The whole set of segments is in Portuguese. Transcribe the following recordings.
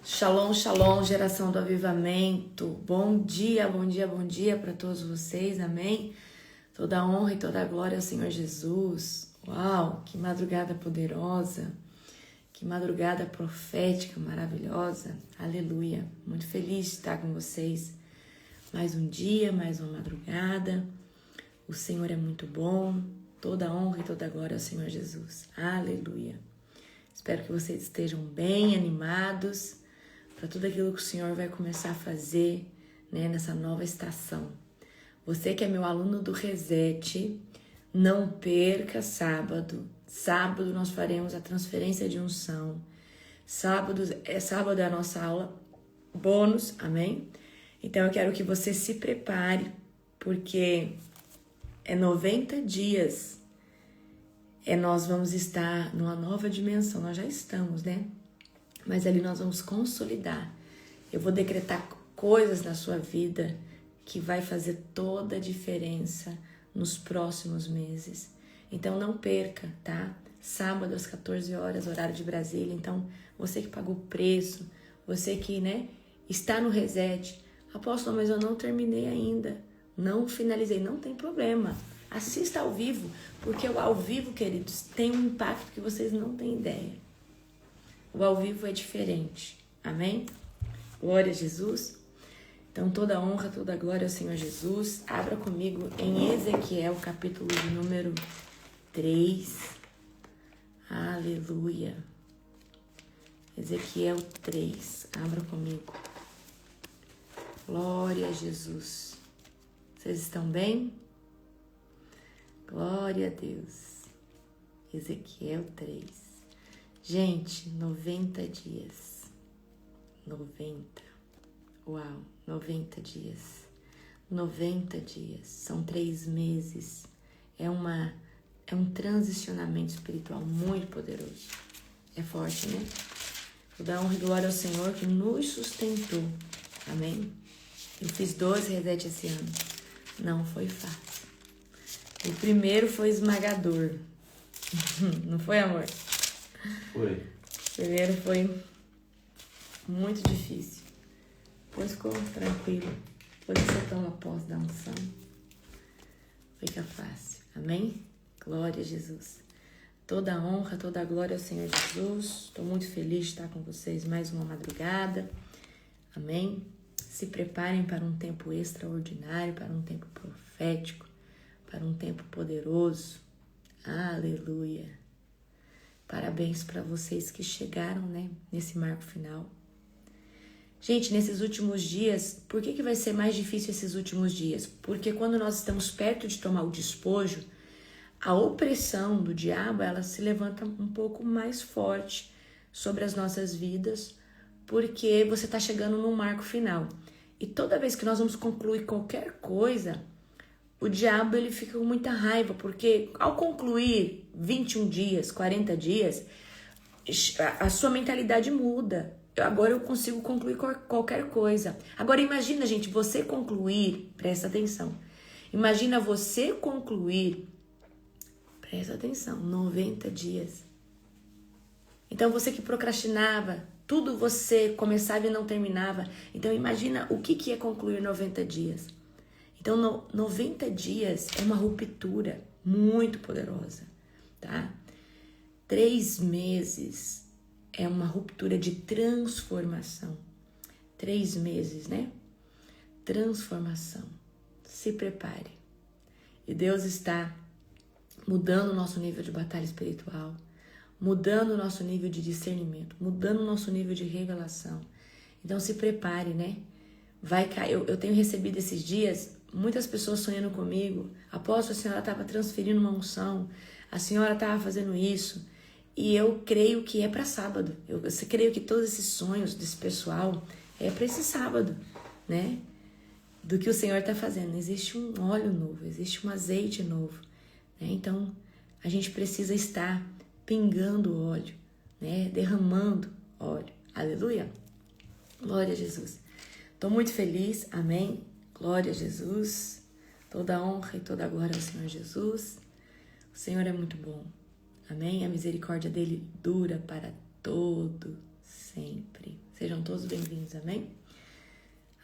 Shalom, shalom, geração do avivamento. Bom dia, bom dia, bom dia para todos vocês, amém? Toda a honra e toda a glória ao Senhor Jesus. Uau, que madrugada poderosa, que madrugada profética, maravilhosa. Aleluia, muito feliz de estar com vocês. Mais um dia, mais uma madrugada. O Senhor é muito bom, toda a honra e toda a glória ao Senhor Jesus. Aleluia. Espero que vocês estejam bem animados para tudo aquilo que o Senhor vai começar a fazer, né, nessa nova estação. Você que é meu aluno do Reset, não perca sábado. Sábado nós faremos a transferência de unção. Sábado é a nossa aula bônus, amém? Então eu quero que você se prepare, porque é 90 dias. Nós vamos estar numa nova dimensão, nós já estamos, né? Mas ali nós vamos consolidar. Eu vou decretar coisas na sua vida que vai fazer toda a diferença nos próximos meses. Então não perca, tá? Sábado às 14 horas, horário de Brasília. Então você que pagou o preço, você que, né, está no Reset. Apóstolo, mas eu não terminei ainda. Não finalizei, não tem problema. Assista ao vivo, porque o ao vivo, queridos, tem um impacto que vocês não têm ideia. O ao vivo é diferente, amém? Glória a Jesus. Então toda a honra, toda a glória ao Senhor Jesus. Abra comigo em Ezequiel, capítulo de número 3. Aleluia. Ezequiel 3, abra comigo. Glória a Jesus. Vocês estão bem? Glória a Deus. Ezequiel 3. Gente, 90 dias. 90. Uau, 90 dias. 90 dias. São 3 meses. É um transicionamento espiritual muito poderoso. É forte, né? Vou dar honra e glória ao Senhor que nos sustentou. Amém? Eu fiz 2 reset esse ano. Não foi fácil. O primeiro foi esmagador. Não foi, amor? Foi. O primeiro foi muito difícil. Depois ficou tranquilo. Depois você toma posse da unção. Fica fácil. Amém? Glória a Jesus. Toda a honra, toda a glória ao Senhor Jesus. Estou muito feliz de estar com vocês mais uma madrugada. Amém? Se preparem para um tempo extraordinário, para um tempo profético, para um tempo poderoso. Aleluia. Parabéns para vocês que chegaram, né, nesse marco final. Gente, nesses últimos dias, por que vai ser mais difícil esses últimos dias? Porque quando nós estamos perto de tomar o despojo, a opressão do diabo, ela se levanta um pouco mais forte sobre as nossas vidas, porque você está chegando no marco final. E toda vez que nós vamos concluir qualquer coisa, o diabo ele fica com muita raiva, porque ao concluir 21 dias, 40 dias, a sua mentalidade muda. Agora eu consigo concluir qualquer coisa. Agora imagina, gente, você concluir, presta atenção. Imagina você concluir, presta atenção, 90 dias. Então você que procrastinava, tudo você começava e não terminava. Então imagina o que é concluir 90 dias. Então, 90 dias é uma ruptura muito poderosa, tá? 3 meses é uma ruptura de transformação. 3 meses, né? Transformação. Se prepare. E Deus está mudando o nosso nível de batalha espiritual, mudando o nosso nível de discernimento, mudando o nosso nível de revelação. Então, se prepare, né? Vai cair. Eu tenho recebido esses dias muitas pessoas sonhando comigo. Apóstolo, a senhora estava transferindo uma unção, a senhora estava fazendo isso. E eu creio que é para sábado. Eu creio que todos esses sonhos desse pessoal é para esse sábado, né? Do que o Senhor está fazendo. Existe um óleo novo, existe um azeite novo, né? Então, a gente precisa estar pingando óleo, né? Derramando óleo. Aleluia. Glória a Jesus. Estou muito feliz, amém? Glória a Jesus. Toda a honra e toda a glória ao Senhor Jesus. O Senhor é muito bom, amém? A misericórdia dele dura para todo sempre. Sejam todos bem-vindos, amém?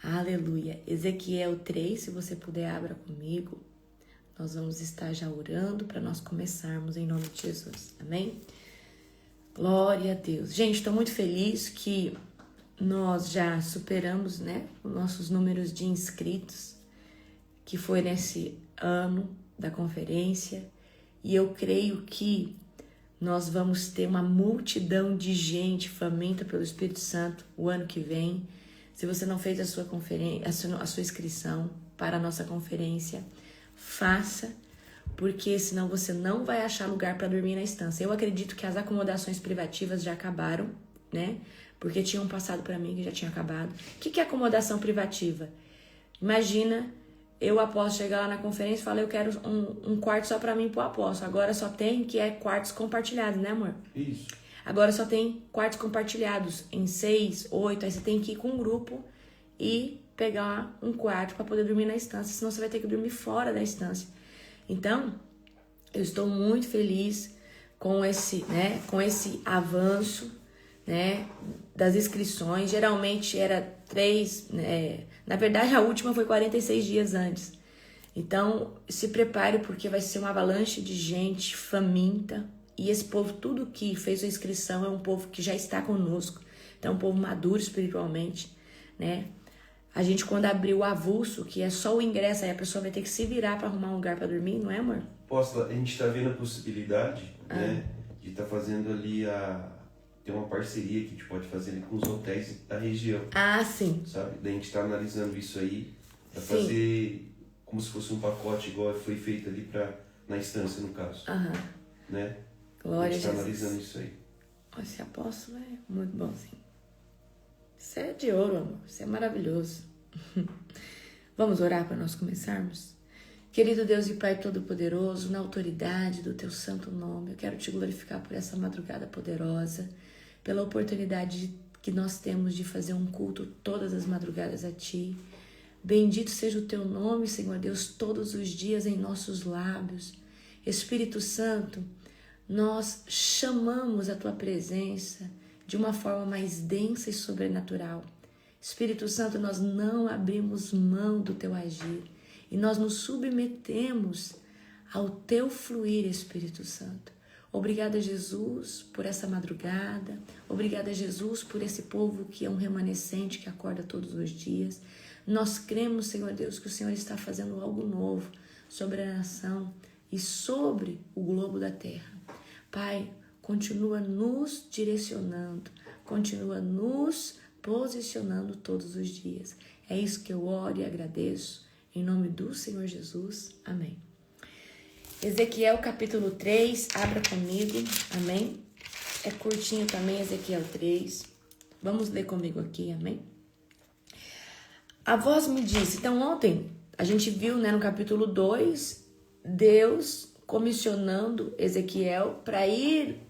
Aleluia. Ezequiel 3, se você puder, abra comigo. Nós vamos estar já orando para nós começarmos em nome de Jesus, amém? Glória a Deus. Gente, estou muito feliz que nós já superamos, né, os nossos números de inscritos, que foi nesse ano da conferência. E eu creio que nós vamos ter uma multidão de gente faminta pelo Espírito Santo o ano que vem. Se você não fez a sua inscrição para a nossa conferência, faça, porque senão você não vai achar lugar para dormir na estância. Eu acredito que as acomodações privativas já acabaram, né? Porque tinham passado para mim que já tinha acabado. O que é acomodação privativa? Imagina, eu apóstolo chegar lá na conferência e falar, eu quero um quarto só para mim e pro apóstolo. Agora só tem que é quartos compartilhados, né, amor? Isso. Agora só tem quartos compartilhados em 6, 8, aí você tem que ir com um grupo e pegar um quarto para poder dormir na estância, senão você vai ter que dormir fora da estância. Então, eu estou muito feliz com esse avanço, né, das inscrições. Geralmente era 3, na verdade a última foi 46 dias antes. Então, se prepare porque vai ser uma avalanche de gente faminta. E esse povo, tudo que fez a inscrição é um povo que já está conosco. Então, é um povo maduro espiritualmente, né? A gente, quando abrir o avulso, que é só o ingresso, aí a pessoa vai ter que se virar para arrumar um lugar para dormir, não é, amor? Apóstola, a gente está vendo a possibilidade, né, de estar fazendo ali tem uma parceria que a gente pode fazer ali com os hotéis da região. Ah, sim. Sabe? Daí a gente está analisando isso aí para fazer como se fosse um pacote igual foi feito ali na instância, no caso. Né? Glória a gente está a Jesus. analisando isso aí. Esse apóstolo é muito bonzinho. Isso é de ouro, amor. Isso é maravilhoso. Vamos orar para nós começarmos? Querido Deus e Pai Todo-Poderoso, na autoridade do Teu santo nome, eu quero Te glorificar por essa madrugada poderosa, pela oportunidade que nós temos de fazer um culto todas as madrugadas a Ti. Bendito seja o Teu nome, Senhor Deus, todos os dias em nossos lábios. Espírito Santo, nós chamamos a Tua presença de uma forma mais densa e sobrenatural. Espírito Santo, nós não abrimos mão do Teu agir e nós nos submetemos ao Teu fluir, Espírito Santo. Obrigada, Jesus, por essa madrugada. Obrigada, Jesus, por esse povo que é um remanescente que acorda todos os dias. Nós cremos, Senhor Deus, que o Senhor está fazendo algo novo sobre a nação e sobre o globo da terra. Pai, continua nos direcionando, continua nos posicionando todos os dias. É isso que eu oro e agradeço, em nome do Senhor Jesus. Amém. Ezequiel capítulo 3, abra comigo, amém? É curtinho também, Ezequiel 3. Vamos ler comigo aqui, amém? A voz me disse, então ontem a gente viu, né, no capítulo 2, Deus comissionando Ezequiel para ir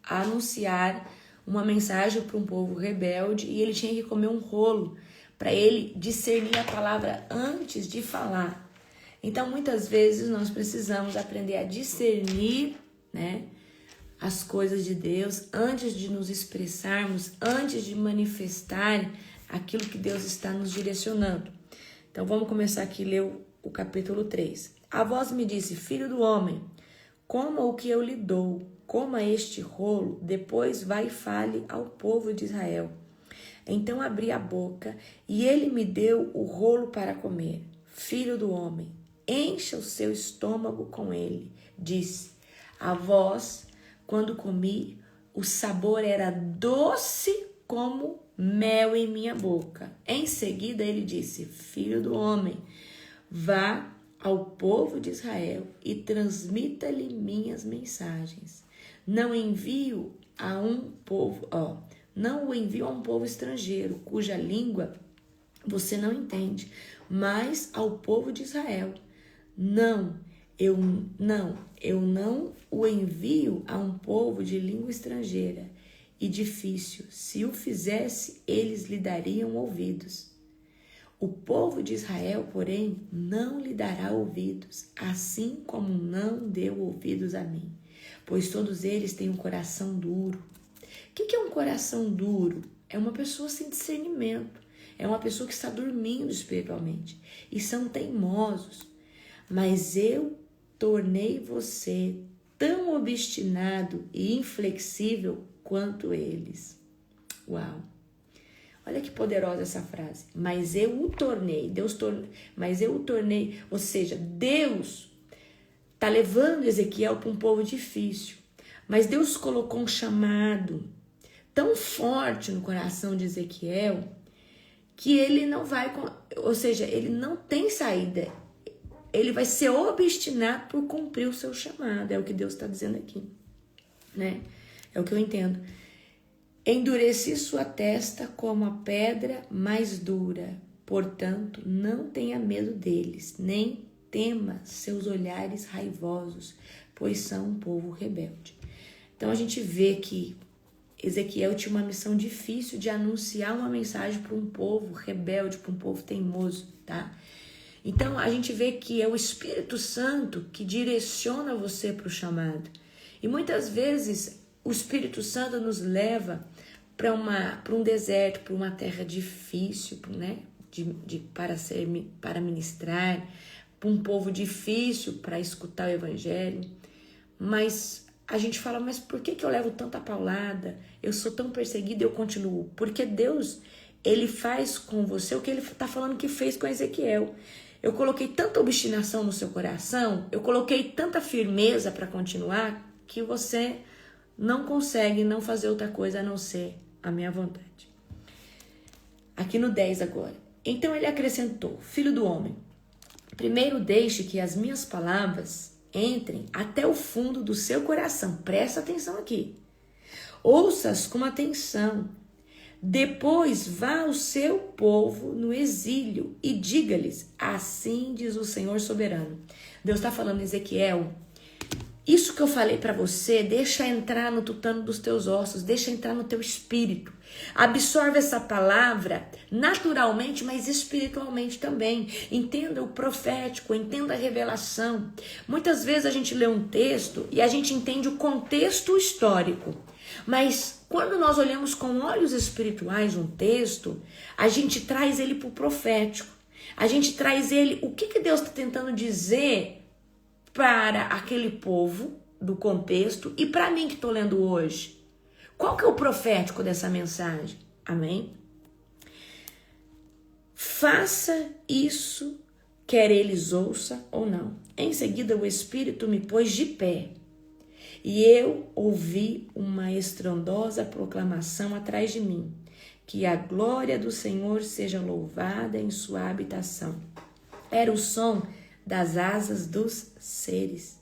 anunciar uma mensagem para um povo rebelde e ele tinha que comer um rolo para ele discernir a palavra antes de falar. Então, muitas vezes nós precisamos aprender a discernir, né, as coisas de Deus antes de nos expressarmos, antes de manifestar aquilo que Deus está nos direcionando. Então, vamos começar aqui a ler o capítulo 3. A voz me disse, filho do homem, coma o que eu lhe dou, coma este rolo, depois vai e fale ao povo de Israel. Então abri a boca e ele me deu o rolo para comer. Filho do homem, encha o seu estômago com ele. Disse, a voz, quando comi, o sabor era doce como mel em minha boca. Em seguida ele disse, filho do homem, vá ao povo de Israel e transmita-lhe minhas mensagens. Não o envio a um povo estrangeiro, cuja língua você não entende, mas ao povo de Israel. Eu não o envio a um povo de língua estrangeira e difícil. Se o fizesse, eles lhe dariam ouvidos. O povo de Israel, porém, não lhe dará ouvidos, assim como não deu ouvidos a mim, pois todos eles têm um coração duro. O que é um coração duro? é uma pessoa sem discernimento, é uma pessoa que está dormindo espiritualmente e são teimosos. Mas eu tornei você tão obstinado e inflexível quanto eles. Uau! Olha que poderosa essa frase. Mas eu o tornei, mas eu o tornei, ou seja, Deus está levando Ezequiel para um povo difícil, mas Deus colocou um chamado tão forte no coração de Ezequiel que ele não vai, ou seja, ele não tem saída. Ele vai ser obstinado por cumprir o seu chamado. É o que Deus está dizendo aqui, né? É o que eu entendo. Endureci sua testa como a pedra mais dura. Portanto, não tenha medo deles, nem tema seus olhares raivosos, pois são um povo rebelde. Então a gente vê que Ezequiel tinha uma missão difícil de anunciar uma mensagem para um povo rebelde, para um povo teimoso, tá? Então a gente vê que é o Espírito Santo que direciona você para o chamado. E muitas vezes o Espírito Santo nos leva para um deserto, para uma terra difícil, né? Para ministrar, para um povo difícil para escutar o Evangelho. Mas a gente fala, mas por que eu levo tanta paulada? Eu sou tão perseguida e eu continuo. Porque Deus, ele faz com você o que ele está falando que fez com Ezequiel. Eu coloquei tanta obstinação no seu coração, eu coloquei tanta firmeza para continuar, que você não consegue não fazer outra coisa a não ser a minha vontade. Aqui no 10 agora. Então ele acrescentou, filho do homem, primeiro deixe que as minhas palavras entrem até o fundo do seu coração. Presta atenção aqui. Ouça-as com atenção. Depois vá ao seu povo no exílio e diga-lhes, assim diz o Senhor soberano. Deus está falando, Ezequiel, isso que eu falei para você, deixa entrar no tutano dos teus ossos, deixa entrar no teu espírito. Absorve essa palavra naturalmente, mas espiritualmente também. Entenda o profético, entenda a revelação. Muitas vezes a gente lê um texto e a gente entende o contexto histórico. Mas quando nós olhamos com olhos espirituais um texto, a gente traz ele para o profético. A gente traz ele, o que Deus está tentando dizer para aquele povo do contexto e para mim que estou lendo hoje. Qual que é o profético dessa mensagem? Amém? Faça isso, quer eles ouçam ou não. Em seguida o Espírito me pôs de pé. E eu ouvi uma estrondosa proclamação atrás de mim, que a glória do Senhor seja louvada em sua habitação. Era o som das asas dos seres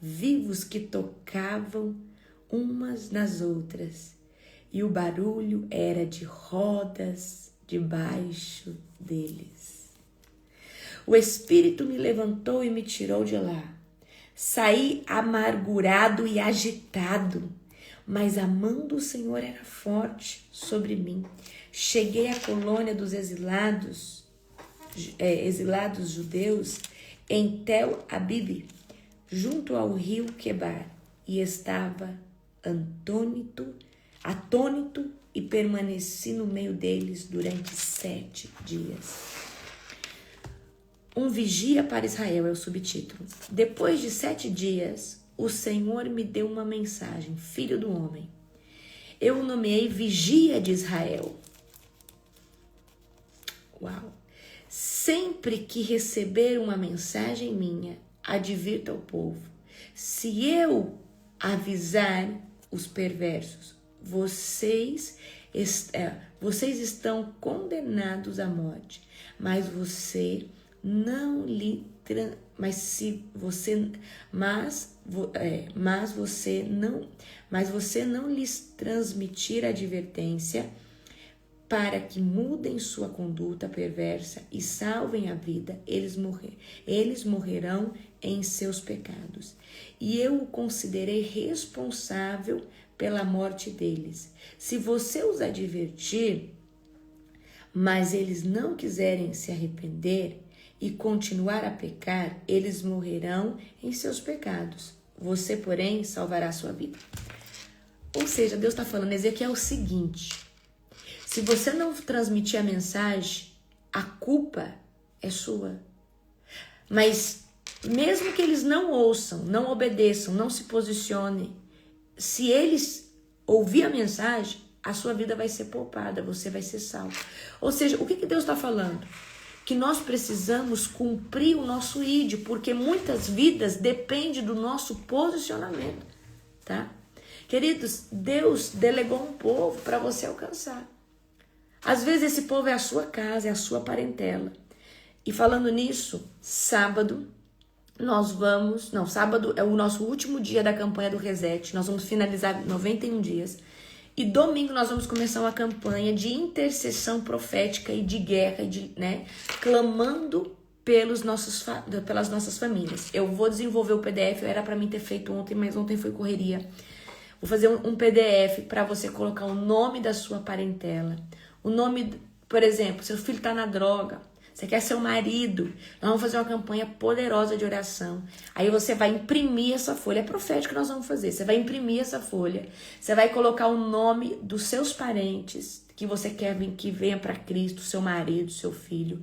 vivos que tocavam umas nas outras, e o barulho era de rodas debaixo deles. O Espírito me levantou e me tirou de lá. Saí amargurado e agitado, mas a mão do Senhor era forte sobre mim. Cheguei à colônia dos exilados judeus em Tel Abib, junto ao rio Quebar, e estava atônito e permaneci no meio deles durante 7 dias. Um vigia para Israel é o subtítulo. Depois de 7 dias, o Senhor me deu uma mensagem, filho do homem. Eu o nomeei vigia de Israel. Uau! Sempre que receber uma mensagem minha, advirta ao povo. Se eu avisar os perversos, vocês estão condenados à morte, mas você não lhes transmitir advertência para que mudem sua conduta perversa e salvem a vida, eles morrerão em seus pecados. E eu o considerei responsável pela morte deles. Se você os advertir, mas eles não quiserem se arrepender e continuar a pecar, eles morrerão em seus pecados. Você, porém, salvará sua vida. Ou seja, Deus está falando, Ezequiel, é o seguinte: Se você não transmitir a mensagem, a culpa é sua. Mas mesmo que eles não ouçam, não obedeçam, não se posicionem, se eles ouvir a mensagem, a sua vida vai ser poupada, você vai ser salvo. Ou seja, o que Deus está falando? Que nós precisamos cumprir o nosso ID, porque muitas vidas dependem do nosso posicionamento, tá? Queridos, Deus delegou um povo para você alcançar. Às vezes esse povo é a sua casa, é a sua parentela. E falando nisso, sábado sábado é o nosso último dia da campanha do Reset. Nós vamos finalizar 91 dias. E domingo nós vamos começar uma campanha de intercessão profética e de guerra, clamando pelas nossas famílias. Eu vou desenvolver o PDF, era para mim ter feito ontem, mas ontem foi correria. Vou fazer um PDF para você colocar o nome da sua parentela. O nome, por exemplo, seu filho está na droga, você quer seu marido, nós vamos fazer uma campanha poderosa de oração. Aí você vai imprimir essa folha, é profético que nós vamos fazer. Você vai imprimir essa folha, você vai colocar o nome dos seus parentes que você quer que venha para Cristo, seu marido, seu filho.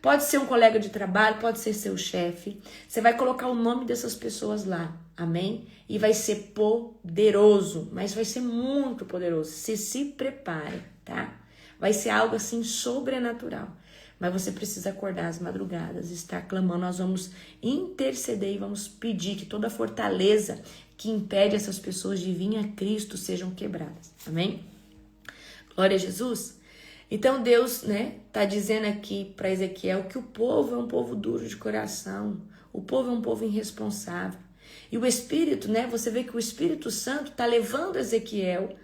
Pode ser um colega de trabalho, pode ser seu chefe. Você vai colocar o nome dessas pessoas lá, amém? E vai ser poderoso, mas vai ser muito poderoso. Você se prepare, tá? Vai ser algo assim sobrenatural. Mas você precisa acordar às madrugadas, estar clamando. Nós vamos interceder e vamos pedir que toda fortaleza que impede essas pessoas de vir a Cristo sejam quebradas. Amém? Glória a Jesus. Então Deus, tá dizendo aqui para Ezequiel que o povo é um povo duro de coração. O povo é um povo irresponsável. E o Espírito, você vê que o Espírito Santo está levando Ezequiel,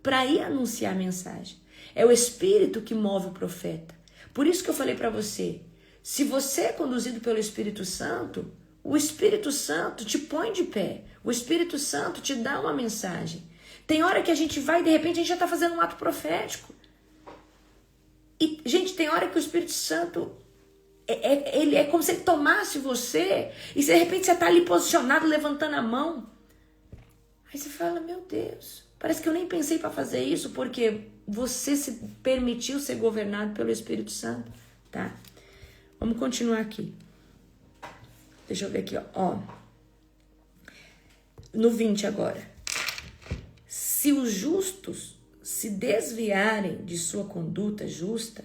para ir anunciar a mensagem. É o Espírito que move o profeta. Por isso que eu falei para você, se você é conduzido pelo Espírito Santo, o Espírito Santo te põe de pé. O Espírito Santo te dá uma mensagem. Tem hora que a gente vai e de repente a gente já está fazendo um ato profético. E, gente, tem hora que o Espírito Santo, ele é como se ele tomasse você e de repente você está ali posicionado, levantando a mão. Aí você fala, meu Deus, parece que eu nem pensei para fazer isso, porque você se permitiu ser governado pelo Espírito Santo, tá? Vamos continuar aqui. Deixa eu ver aqui, ó. No 20 agora. Se os justos se desviarem de sua conduta justa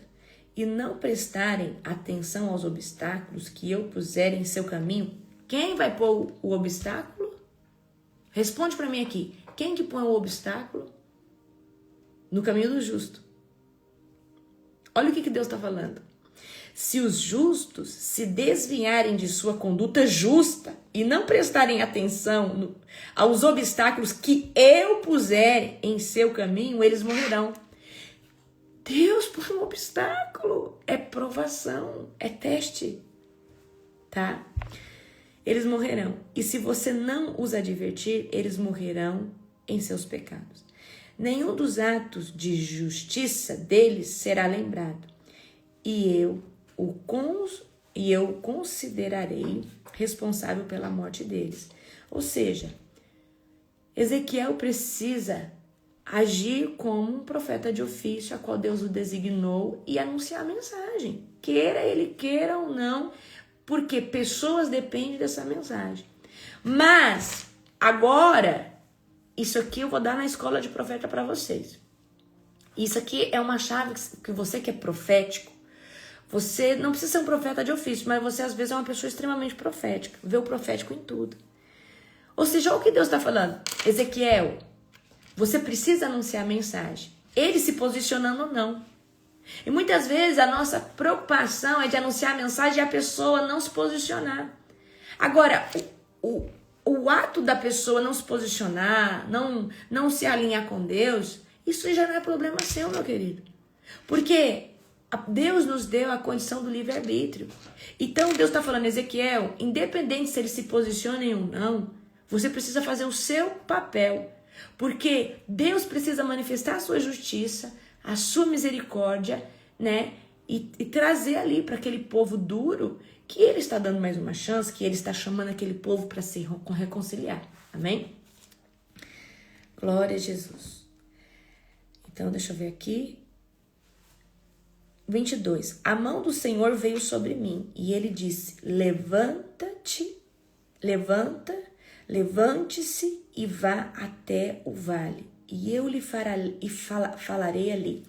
e não prestarem atenção aos obstáculos que eu puser em seu caminho, quem vai pôr o obstáculo? Responde para mim aqui. Quem que põe o obstáculo? No caminho do justo. Olha o que Deus está falando. Se os justos se desviarem de sua conduta justa e não prestarem atenção aos obstáculos que eu puser em seu caminho, eles morrerão. Deus põe um obstáculo. É provação, é teste. Tá? Eles morrerão. E se você não os advertir, eles morrerão em seus pecados. Nenhum dos atos de justiça deles será lembrado, e eu o considerarei responsável pela morte deles. Ou seja, Ezequiel precisa agir como um profeta de ofício, a qual Deus o designou, e anunciar a mensagem. Queira ele, queira ou não, porque pessoas dependem dessa mensagem. Mas, agora, isso aqui eu vou dar na escola de profeta para vocês. Isso aqui é uma chave que você que é profético, você não precisa ser um profeta de ofício, mas você às vezes é uma pessoa extremamente profética, vê o profético em tudo. Ou seja, olha o que Deus está falando. Ezequiel, você precisa anunciar a mensagem, ele se posicionando ou não. E muitas vezes a nossa preocupação é de anunciar a mensagem e a pessoa não se posicionar. Agora, o ato da pessoa não se posicionar, não se alinhar com Deus, isso já não é problema seu, meu querido. Porque Deus nos deu a condição do livre-arbítrio. Então Deus está falando, Ezequiel, independente se eles se posicionem ou não, você precisa fazer o seu papel. Porque Deus precisa manifestar a sua justiça, a sua misericórdia, e trazer ali para aquele povo duro que ele está dando mais uma chance, que ele está chamando aquele povo para se reconciliar. Amém? Glória a Jesus. Então, deixa eu ver aqui. 22. A mão do Senhor veio sobre mim e ele disse: levante-se e vá até o vale, e eu lhe falarei ali.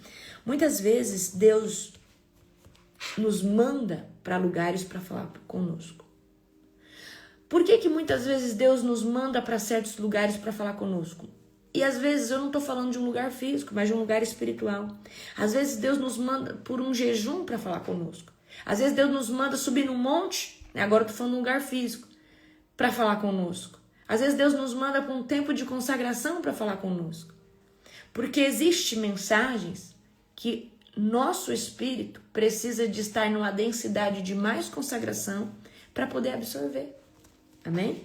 Muitas vezes Deus nos manda para lugares para falar conosco. Por que muitas vezes Deus nos manda para certos lugares para falar conosco? E às vezes eu não estou falando de um lugar físico, mas de um lugar espiritual. Às vezes Deus nos manda por um jejum para falar conosco. Às vezes Deus nos manda subir num monte, né? Agora eu estou falando de um lugar físico, para falar conosco. Às vezes Deus nos manda para um tempo de consagração para falar conosco. Porque existem mensagens que nosso espírito precisa de estar numa densidade de mais consagração para poder absorver. Amém?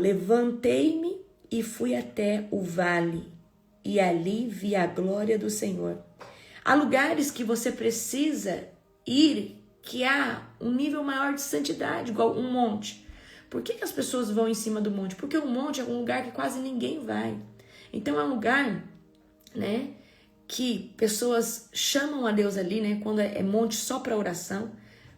Levantei-me e fui até o vale, e ali vi a glória do Senhor. Há lugares que você precisa ir, que há um nível maior de santidade, igual um monte. Por que as pessoas vão em cima do monte? Porque o monte é um lugar que quase ninguém vai. Então é um lugar, né, que pessoas chamam a Deus ali, né, quando é monte só para oração.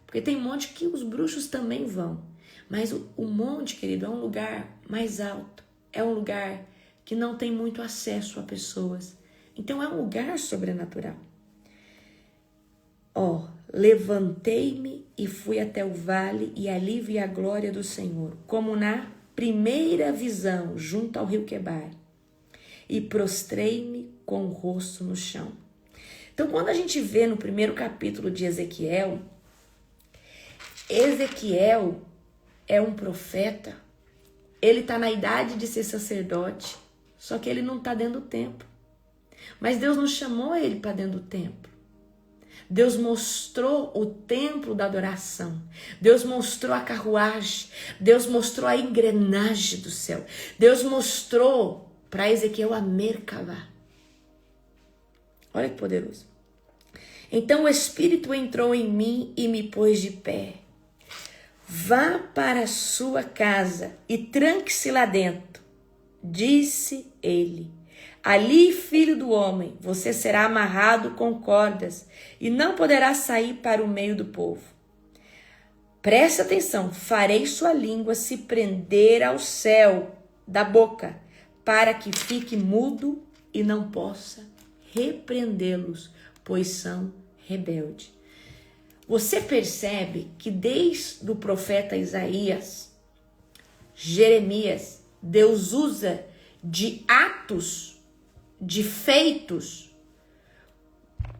Porque tem monte que os bruxos também vão. Mas o monte, querido, é um lugar mais alto. É um lugar que não tem muito acesso a pessoas. Então é um lugar sobrenatural. Levantei-me e fui até o vale e ali vi a glória do Senhor, como na primeira visão, junto ao rio Quebar. E prostrei-me com o rosto no chão. Então, quando a gente vê no primeiro capítulo de Ezequiel é um profeta, ele está na idade de ser sacerdote, só que ele não está dentro do templo. Mas Deus não chamou ele para dentro do templo. Deus mostrou o templo da adoração. Deus mostrou a carruagem. Deus mostrou a engrenagem do céu. Deus mostrou para Ezequiel a Merkavá. Olha que poderoso. Então o Espírito entrou em mim e me pôs de pé. Vá para a sua casa e tranque-se lá dentro, disse ele. Ali, filho do homem, você será amarrado com cordas e não poderá sair para o meio do povo. Preste atenção, farei sua língua se prender ao céu da boca, para que fique mudo e não possa repreendê-los, pois são rebeldes. Você percebe que desde o profeta Isaías, Jeremias, Deus usa de atos, de feitos.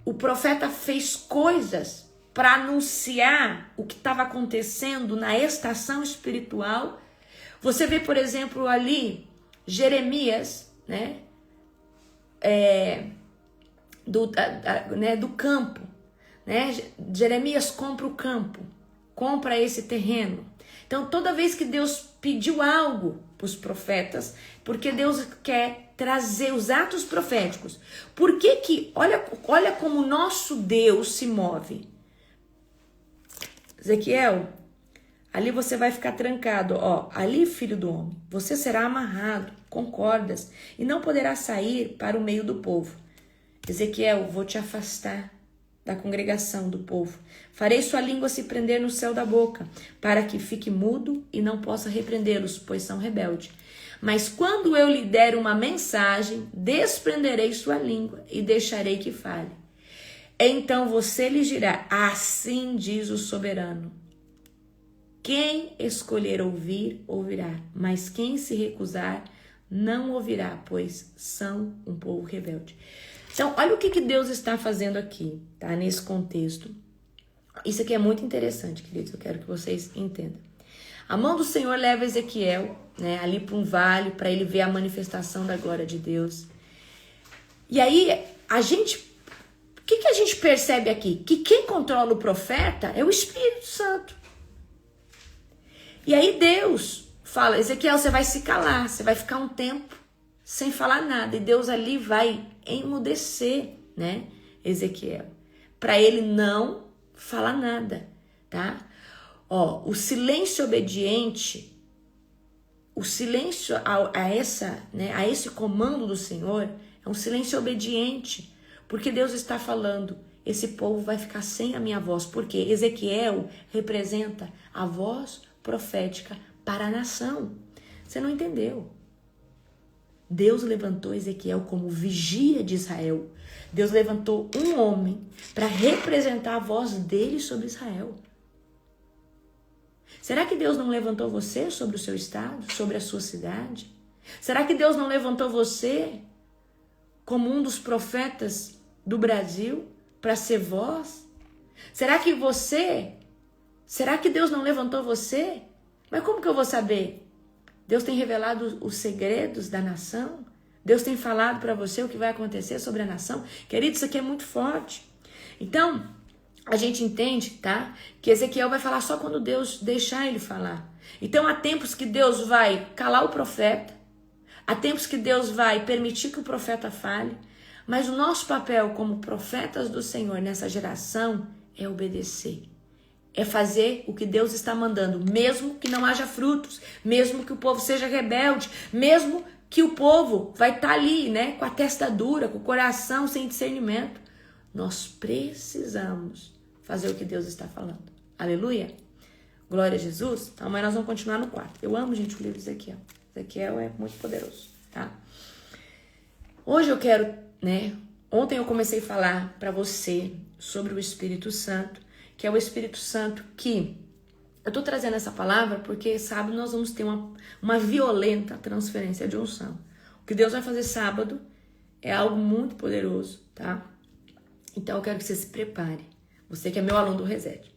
O profeta fez coisas para anunciar o que estava acontecendo na estação espiritual. Você vê, por exemplo, ali, Jeremias, né? Do campo. Né? Jeremias compra o campo, compra esse terreno. Então, toda vez que Deus pediu algo para os profetas, porque Deus quer trazer os atos proféticos. Por que olha como o nosso Deus se move. Ezequiel, ali você vai ficar trancado. Ali, filho do homem, você será amarrado com cordas e não poderá sair para o meio do povo. Ezequiel, vou te afastar da congregação do povo. Farei sua língua se prender no céu da boca, para que fique mudo e não possa repreendê-los, pois são rebeldes. Mas quando eu lhe der uma mensagem, desprenderei sua língua e deixarei que fale. Então você lhe dirá, assim diz o soberano. Quem escolher ouvir, ouvirá, mas quem se recusar, não ouvirá, pois são um povo rebelde. Então, olha o que Deus está fazendo aqui, tá? Nesse contexto. Isso aqui é muito interessante, queridos. Eu quero que vocês entendam. A mão do Senhor leva Ezequiel, né, ali para um vale, para ele ver a manifestação da glória de Deus. E aí, o que a gente percebe aqui? Que quem controla o profeta é o Espírito Santo. E aí Deus fala, Ezequiel, você vai se calar, você vai ficar um tempo sem falar nada. E Deus ali vai emudecer, né, Ezequiel, para ele não falar nada, tá? O silêncio obediente, o silêncio a esse comando do Senhor é um silêncio obediente, Porque Deus está falando, esse povo vai ficar sem a minha voz. Porque Ezequiel representa a voz profética para a nação. Você não entendeu? Deus levantou Ezequiel como vigia de Israel. Deus levantou um homem para representar a voz dele sobre Israel. Será que Deus não levantou você sobre o seu estado, sobre a sua cidade? Será que Deus não levantou você como um dos profetas do Brasil para ser voz? Será que Deus não levantou você? Mas como que eu vou saber? Deus tem revelado os segredos da nação? Deus tem falado para você o que vai acontecer sobre a nação? Querido, isso aqui é muito forte. Então, a gente entende, tá? Que Ezequiel vai falar só quando Deus deixar ele falar. Então, há tempos que Deus vai calar o profeta. Há tempos que Deus vai permitir que o profeta fale. Mas o nosso papel como profetas do Senhor nessa geração é obedecer. É fazer o que Deus está mandando, mesmo que não haja frutos, mesmo que o povo seja rebelde, mesmo que o povo vai estar ali, né, com a testa dura, com o coração sem discernimento. Nós precisamos fazer o que Deus está falando. Aleluia? Glória a Jesus. Então, amanhã nós vamos continuar no 4. Eu amo, gente, o livro de Ezequiel. Ezequiel é muito poderoso, tá? Hoje eu quero, né, ontem eu comecei a falar para você sobre o Espírito Santo, que é o Espírito Santo que... Eu tô trazendo essa palavra porque sábado nós vamos ter uma violenta transferência de unção. O que Deus vai fazer sábado é algo muito poderoso, tá? Então eu quero que você se prepare. Você que é meu aluno do Reset.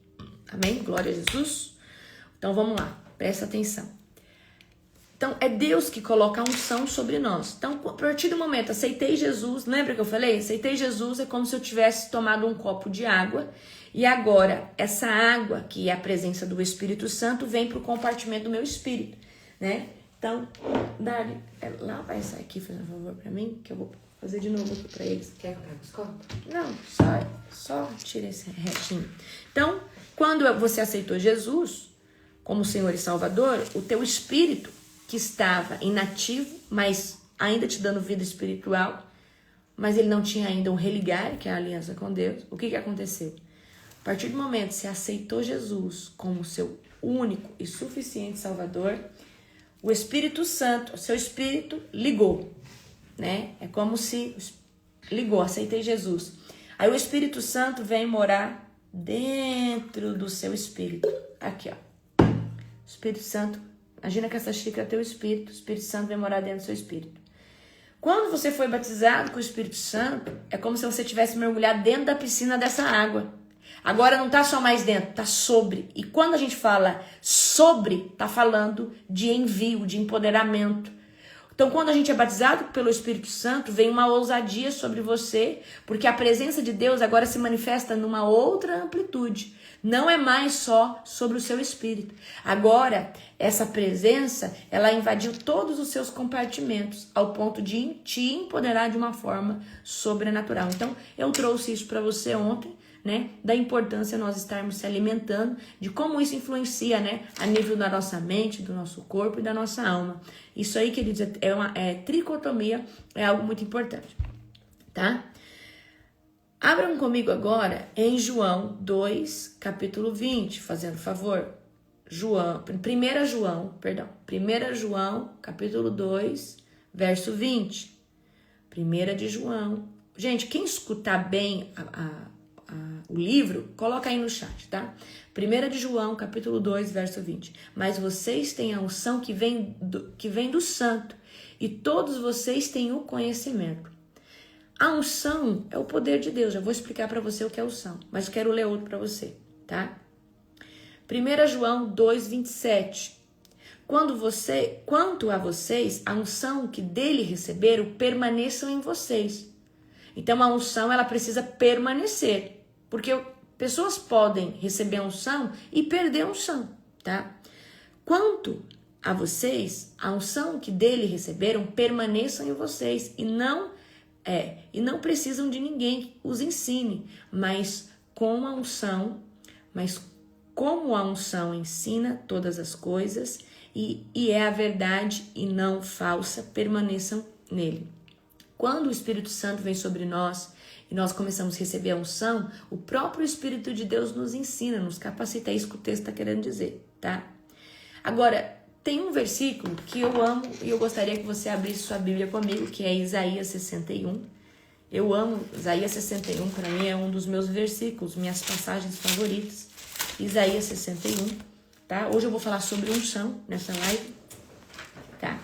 Amém? Glória a Jesus. Então vamos lá, presta atenção. Então é Deus que coloca a unção sobre nós. Então a partir do momento, aceitei Jesus, lembra que eu falei? Aceitei Jesus é como se eu tivesse tomado um copo de água. E agora, essa água, que é a presença do Espírito Santo, vem para o compartimento do meu espírito, né? Então, Dali, lá vai essa aqui, faz um favor para mim, que eu vou fazer de novo aqui para eles. Quer que eu pegue os copos? Não, só tira esse retinho. Então, quando você aceitou Jesus como Senhor e Salvador, o teu espírito, que estava inativo, mas ainda te dando vida espiritual, mas ele não tinha ainda um religar, que é a aliança com Deus, o que aconteceu? A partir do momento que você aceitou Jesus como seu único e suficiente Salvador, o Espírito Santo, o seu espírito ligou, né? É como se ligou, aceitei Jesus. Aí o Espírito Santo vem morar dentro do seu espírito. Aqui, ó. O Espírito Santo, imagina que essa xícara é teu espírito, o Espírito Santo vem morar dentro do seu espírito. Quando você foi batizado com o Espírito Santo, é como se você tivesse mergulhado dentro da piscina dessa água. Agora não tá só mais dentro, tá sobre. E quando a gente fala sobre, tá falando de envio, de empoderamento. Então, quando a gente é batizado pelo Espírito Santo, vem uma ousadia sobre você, porque a presença de Deus agora se manifesta numa outra amplitude. Não é mais só sobre o seu espírito. Agora, essa presença, ela invadiu todos os seus compartimentos, ao ponto de te empoderar de uma forma sobrenatural. Então, eu trouxe isso para você ontem, né, da importância nós estarmos se alimentando, de como isso influencia, né, a nível da nossa mente, do nosso corpo e da nossa alma. Isso aí, queridos, é tricotomia, é algo muito importante, tá? Abram comigo agora em João 2, capítulo 20, fazendo favor. 1 João, capítulo 2, verso 20. 1 de João. Gente, quem escutar bem o livro, coloca aí no chat, tá? 1 de João, capítulo 2, verso 20. Mas vocês têm a unção que vem do santo, e todos vocês têm o conhecimento. A unção é o poder de Deus. Já vou explicar para você o que é unção, mas eu quero ler outro para você, tá? 1 João 2, 27. Quanto a vocês, a unção que dele receberam permaneçam em vocês. Então a unção, ela precisa permanecer, porque pessoas podem receber a unção e perder a unção, tá? Quanto a vocês, a unção que dele receberam permaneçam em vocês e não precisam de ninguém que os ensine, mas como a unção ensina todas as coisas e é a verdade e não falsa, permaneçam nele. Quando o Espírito Santo vem sobre nós e nós começamos a receber a unção, o próprio Espírito de Deus nos ensina, nos capacita. É isso que o texto está querendo dizer, tá? Agora, tem um versículo que eu amo e eu gostaria que você abrisse sua Bíblia comigo, que é Isaías 61. Eu amo Isaías 61, para mim é um dos meus versículos, minhas passagens favoritas. Isaías 61, tá? Hoje eu vou falar sobre unção nessa live, tá?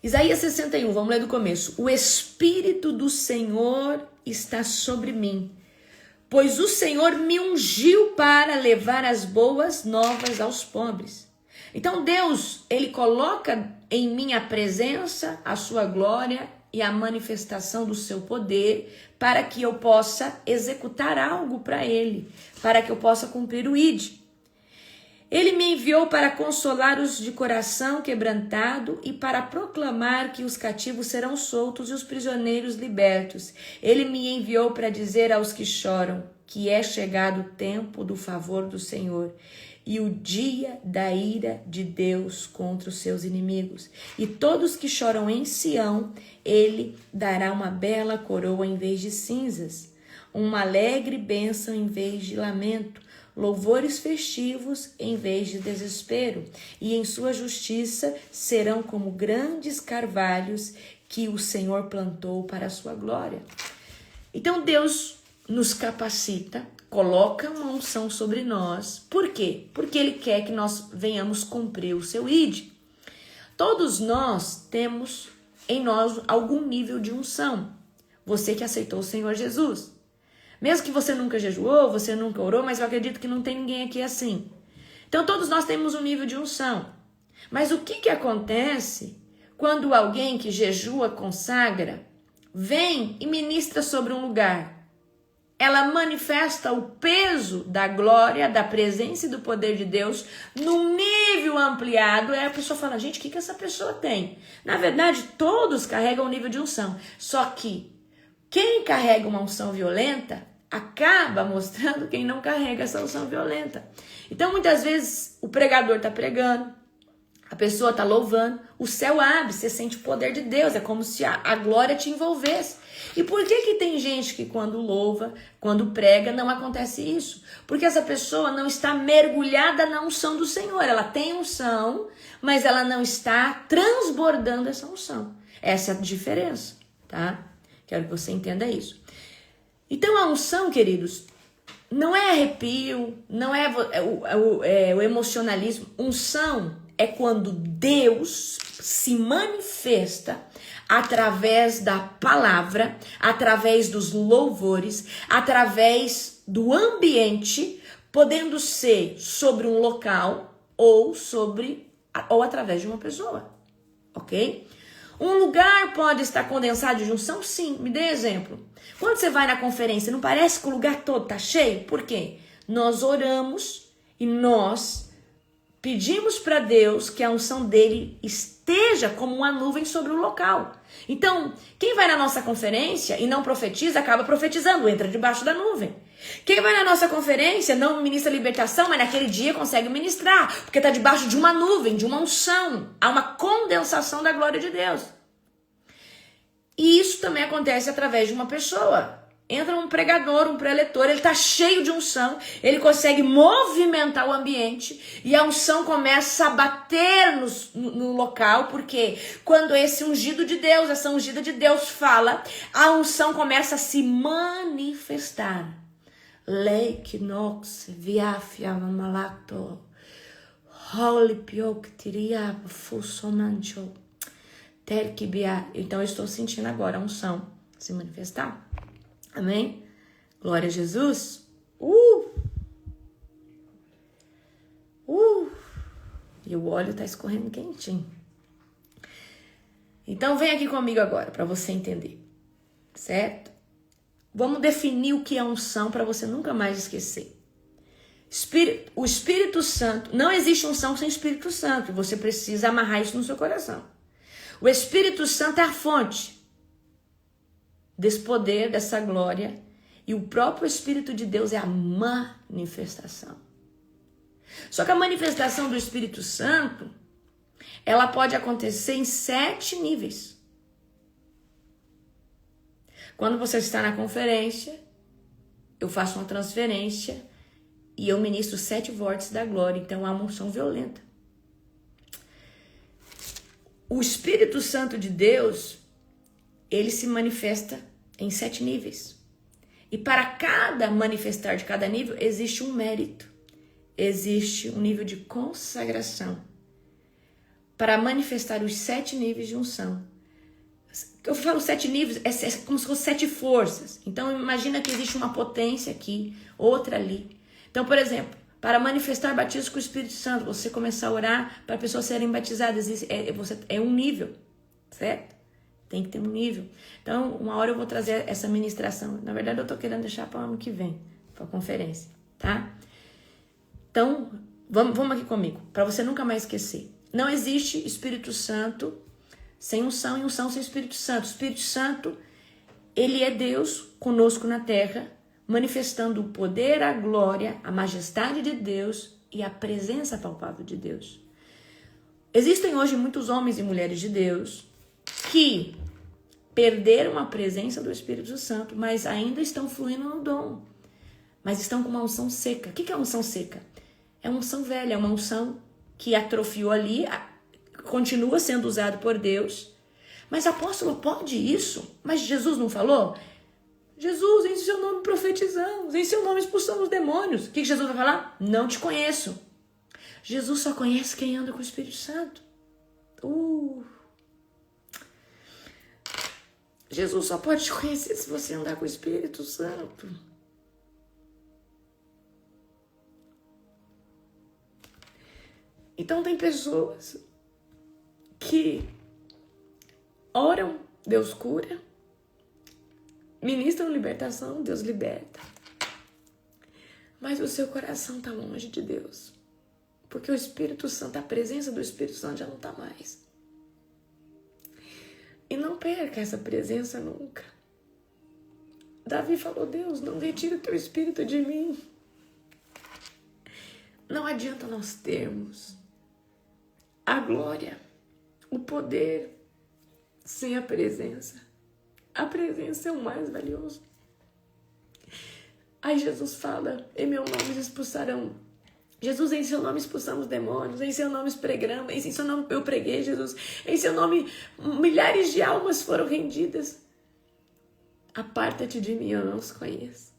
Isaías 61, vamos ler do começo. O Espírito do Senhor está sobre mim, pois o Senhor me ungiu para levar as boas novas aos pobres. Então Deus, Ele coloca em minha presença a sua glória e a manifestação do seu poder para que eu possa executar algo para Ele, para que eu possa cumprir o ID. Ele me enviou para consolar os de coração quebrantado e para proclamar que os cativos serão soltos e os prisioneiros libertos. Ele me enviou para dizer aos que choram que é chegado o tempo do favor do Senhor e o dia da ira de Deus contra os seus inimigos. E todos que choram em Sião, ele dará uma bela coroa em vez de cinzas, uma alegre bênção em vez de lamento, louvores festivos em vez de desespero, e em sua justiça serão como grandes carvalhos que o Senhor plantou para a sua glória. Então Deus nos capacita, coloca uma unção sobre nós. Por quê? Porque Ele quer que nós venhamos cumprir o seu ID. Todos nós temos em nós algum nível de unção. Você que aceitou o Senhor Jesus. Mesmo que você nunca jejuou, você nunca orou, mas eu acredito que não tem ninguém aqui assim. Então todos nós temos um nível de unção. Mas o que acontece quando alguém que jejua, consagra, vem e ministra sobre um lugar? Ela manifesta o peso da glória, da presença e do poder de Deus num nível ampliado. Aí a pessoa fala, gente, o que essa pessoa tem? Na verdade, todos carregam um nível de unção. Só que quem carrega uma unção violenta acaba mostrando quem não carrega essa unção violenta. Então, muitas vezes, o pregador está pregando, a pessoa está louvando, o céu abre, você sente o poder de Deus, é como se a glória te envolvesse. E por que tem gente que quando louva, quando prega, não acontece isso? Porque essa pessoa não está mergulhada na unção do Senhor. Ela tem unção, mas ela não está transbordando essa unção. Essa é a diferença, tá? Quero que você entenda isso. Então a unção, queridos, não é arrepio, não é o emocionalismo. Unção é quando Deus se manifesta através da palavra, através dos louvores, através do ambiente, podendo ser sobre um local ou através de uma pessoa, ok? Um lugar pode estar condensado de unção? Sim, me dê exemplo. Quando você vai na conferência, não parece que o lugar todo está cheio? Por quê? Nós oramos e nós pedimos para Deus que a unção dele esteja como uma nuvem sobre o local. Então, quem vai na nossa conferência e não profetiza, acaba profetizando, entra debaixo da nuvem. Quem vai na nossa conferência não ministra libertação, mas naquele dia consegue ministrar, porque está debaixo de uma nuvem, de uma unção. Há uma condensação da glória de Deus. E isso também acontece através de uma pessoa. Entra um pregador, um preletor, ele está cheio de unção, ele consegue movimentar o ambiente e a unção começa a bater no local, porque quando esse ungido de Deus, essa ungida de Deus fala, a unção começa a se manifestar. Leik nox viafia malacto holy piok tiria fusomancho terkibia. Então eu estou sentindo agora a unção se manifestar. Amém? Glória a Jesus. E o óleo está escorrendo quentinho. Então vem aqui comigo agora para você entender. Certo? Vamos definir o que é unção para você nunca mais esquecer. O Espírito Santo, não existe unção sem Espírito Santo. Você precisa amarrar isso no seu coração. O Espírito Santo é a fonte desse poder, dessa glória, e o próprio Espírito de Deus é a manifestação. Só que a manifestação do Espírito Santo, ela pode acontecer em 7 níveis. Quando você está na conferência, eu faço uma transferência e eu ministro 7 vórtices da glória. Então há uma unção violenta. O Espírito Santo de Deus, ele se manifesta em 7 níveis. E para cada manifestar de cada nível, existe um mérito. Existe um nível de consagração. Para manifestar os 7 níveis de unção. Eu falo 7 níveis, é como se fossem 7 forças. Então imagina que existe uma potência aqui, outra ali. Então, por exemplo, para manifestar batismo com o Espírito Santo, você começar a orar para pessoas serem batizadas, é um nível, certo? Tem que ter um nível. Então, uma hora eu vou trazer essa ministração. Na verdade, eu tô querendo deixar para o ano que vem, para a conferência, tá? Então, vamos aqui comigo, para você nunca mais esquecer. Não existe Espírito Santo sem unção e unção sem Espírito Santo. O Espírito Santo, ele é Deus conosco na terra, manifestando o poder, a glória, a majestade de Deus e a presença palpável de Deus. Existem hoje muitos homens e mulheres de Deus que perderam a presença do Espírito Santo, mas ainda estão fluindo no dom. Mas estão com uma unção seca. O que é unção seca? É uma unção velha, é uma unção que atrofiou ali, continua sendo usado por Deus. Mas apóstolo, pode isso? Mas Jesus não falou? Jesus, em seu nome profetizamos, em seu nome expulsamos demônios. O que Jesus vai falar? Não te conheço. Jesus só conhece quem anda com o Espírito Santo. Jesus só pode te conhecer se você andar com o Espírito Santo. Então tem pessoas que oram, Deus cura, ministram libertação, Deus liberta. Mas o seu coração está longe de Deus. Porque o Espírito Santo, a presença do Espírito Santo já não está mais. E não perca essa presença nunca. Davi falou, Deus, não retire o teu Espírito de mim. Não adianta nós termos a glória, o poder, sem a presença. A presença é o mais valioso. Aí Jesus fala, em meu nome expulsarão. Jesus, em seu nome expulsamos demônios, em seu nome pregamos, em seu nome eu preguei, Jesus. Em seu nome milhares de almas foram rendidas. Aparta-te de mim, eu não os conheço.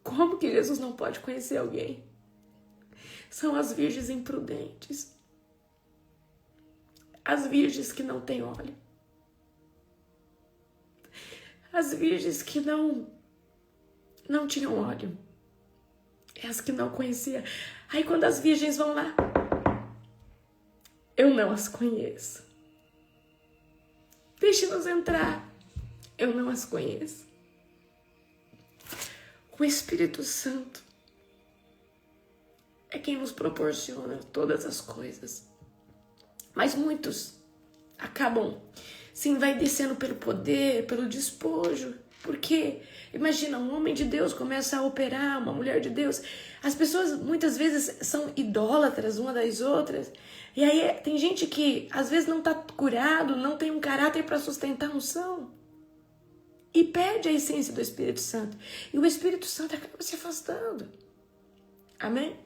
Como que Jesus não pode conhecer alguém? São as virgens imprudentes. As virgens que não têm óleo. As virgens que não tinham óleo. É as que não conhecia. Aí quando as virgens vão lá, eu não as conheço. Deixe-nos entrar. Eu não as conheço. O Espírito Santo é quem nos proporciona todas as coisas. Mas muitos acabam se envaidecendo pelo poder, pelo despojo. Porque, imagina, um homem de Deus começa a operar, uma mulher de Deus. As pessoas muitas vezes são idólatras uma das outras. E aí tem gente que às vezes não está curado, não tem um caráter para sustentar a unção. E perde a essência do Espírito Santo. E o Espírito Santo acaba se afastando. Amém?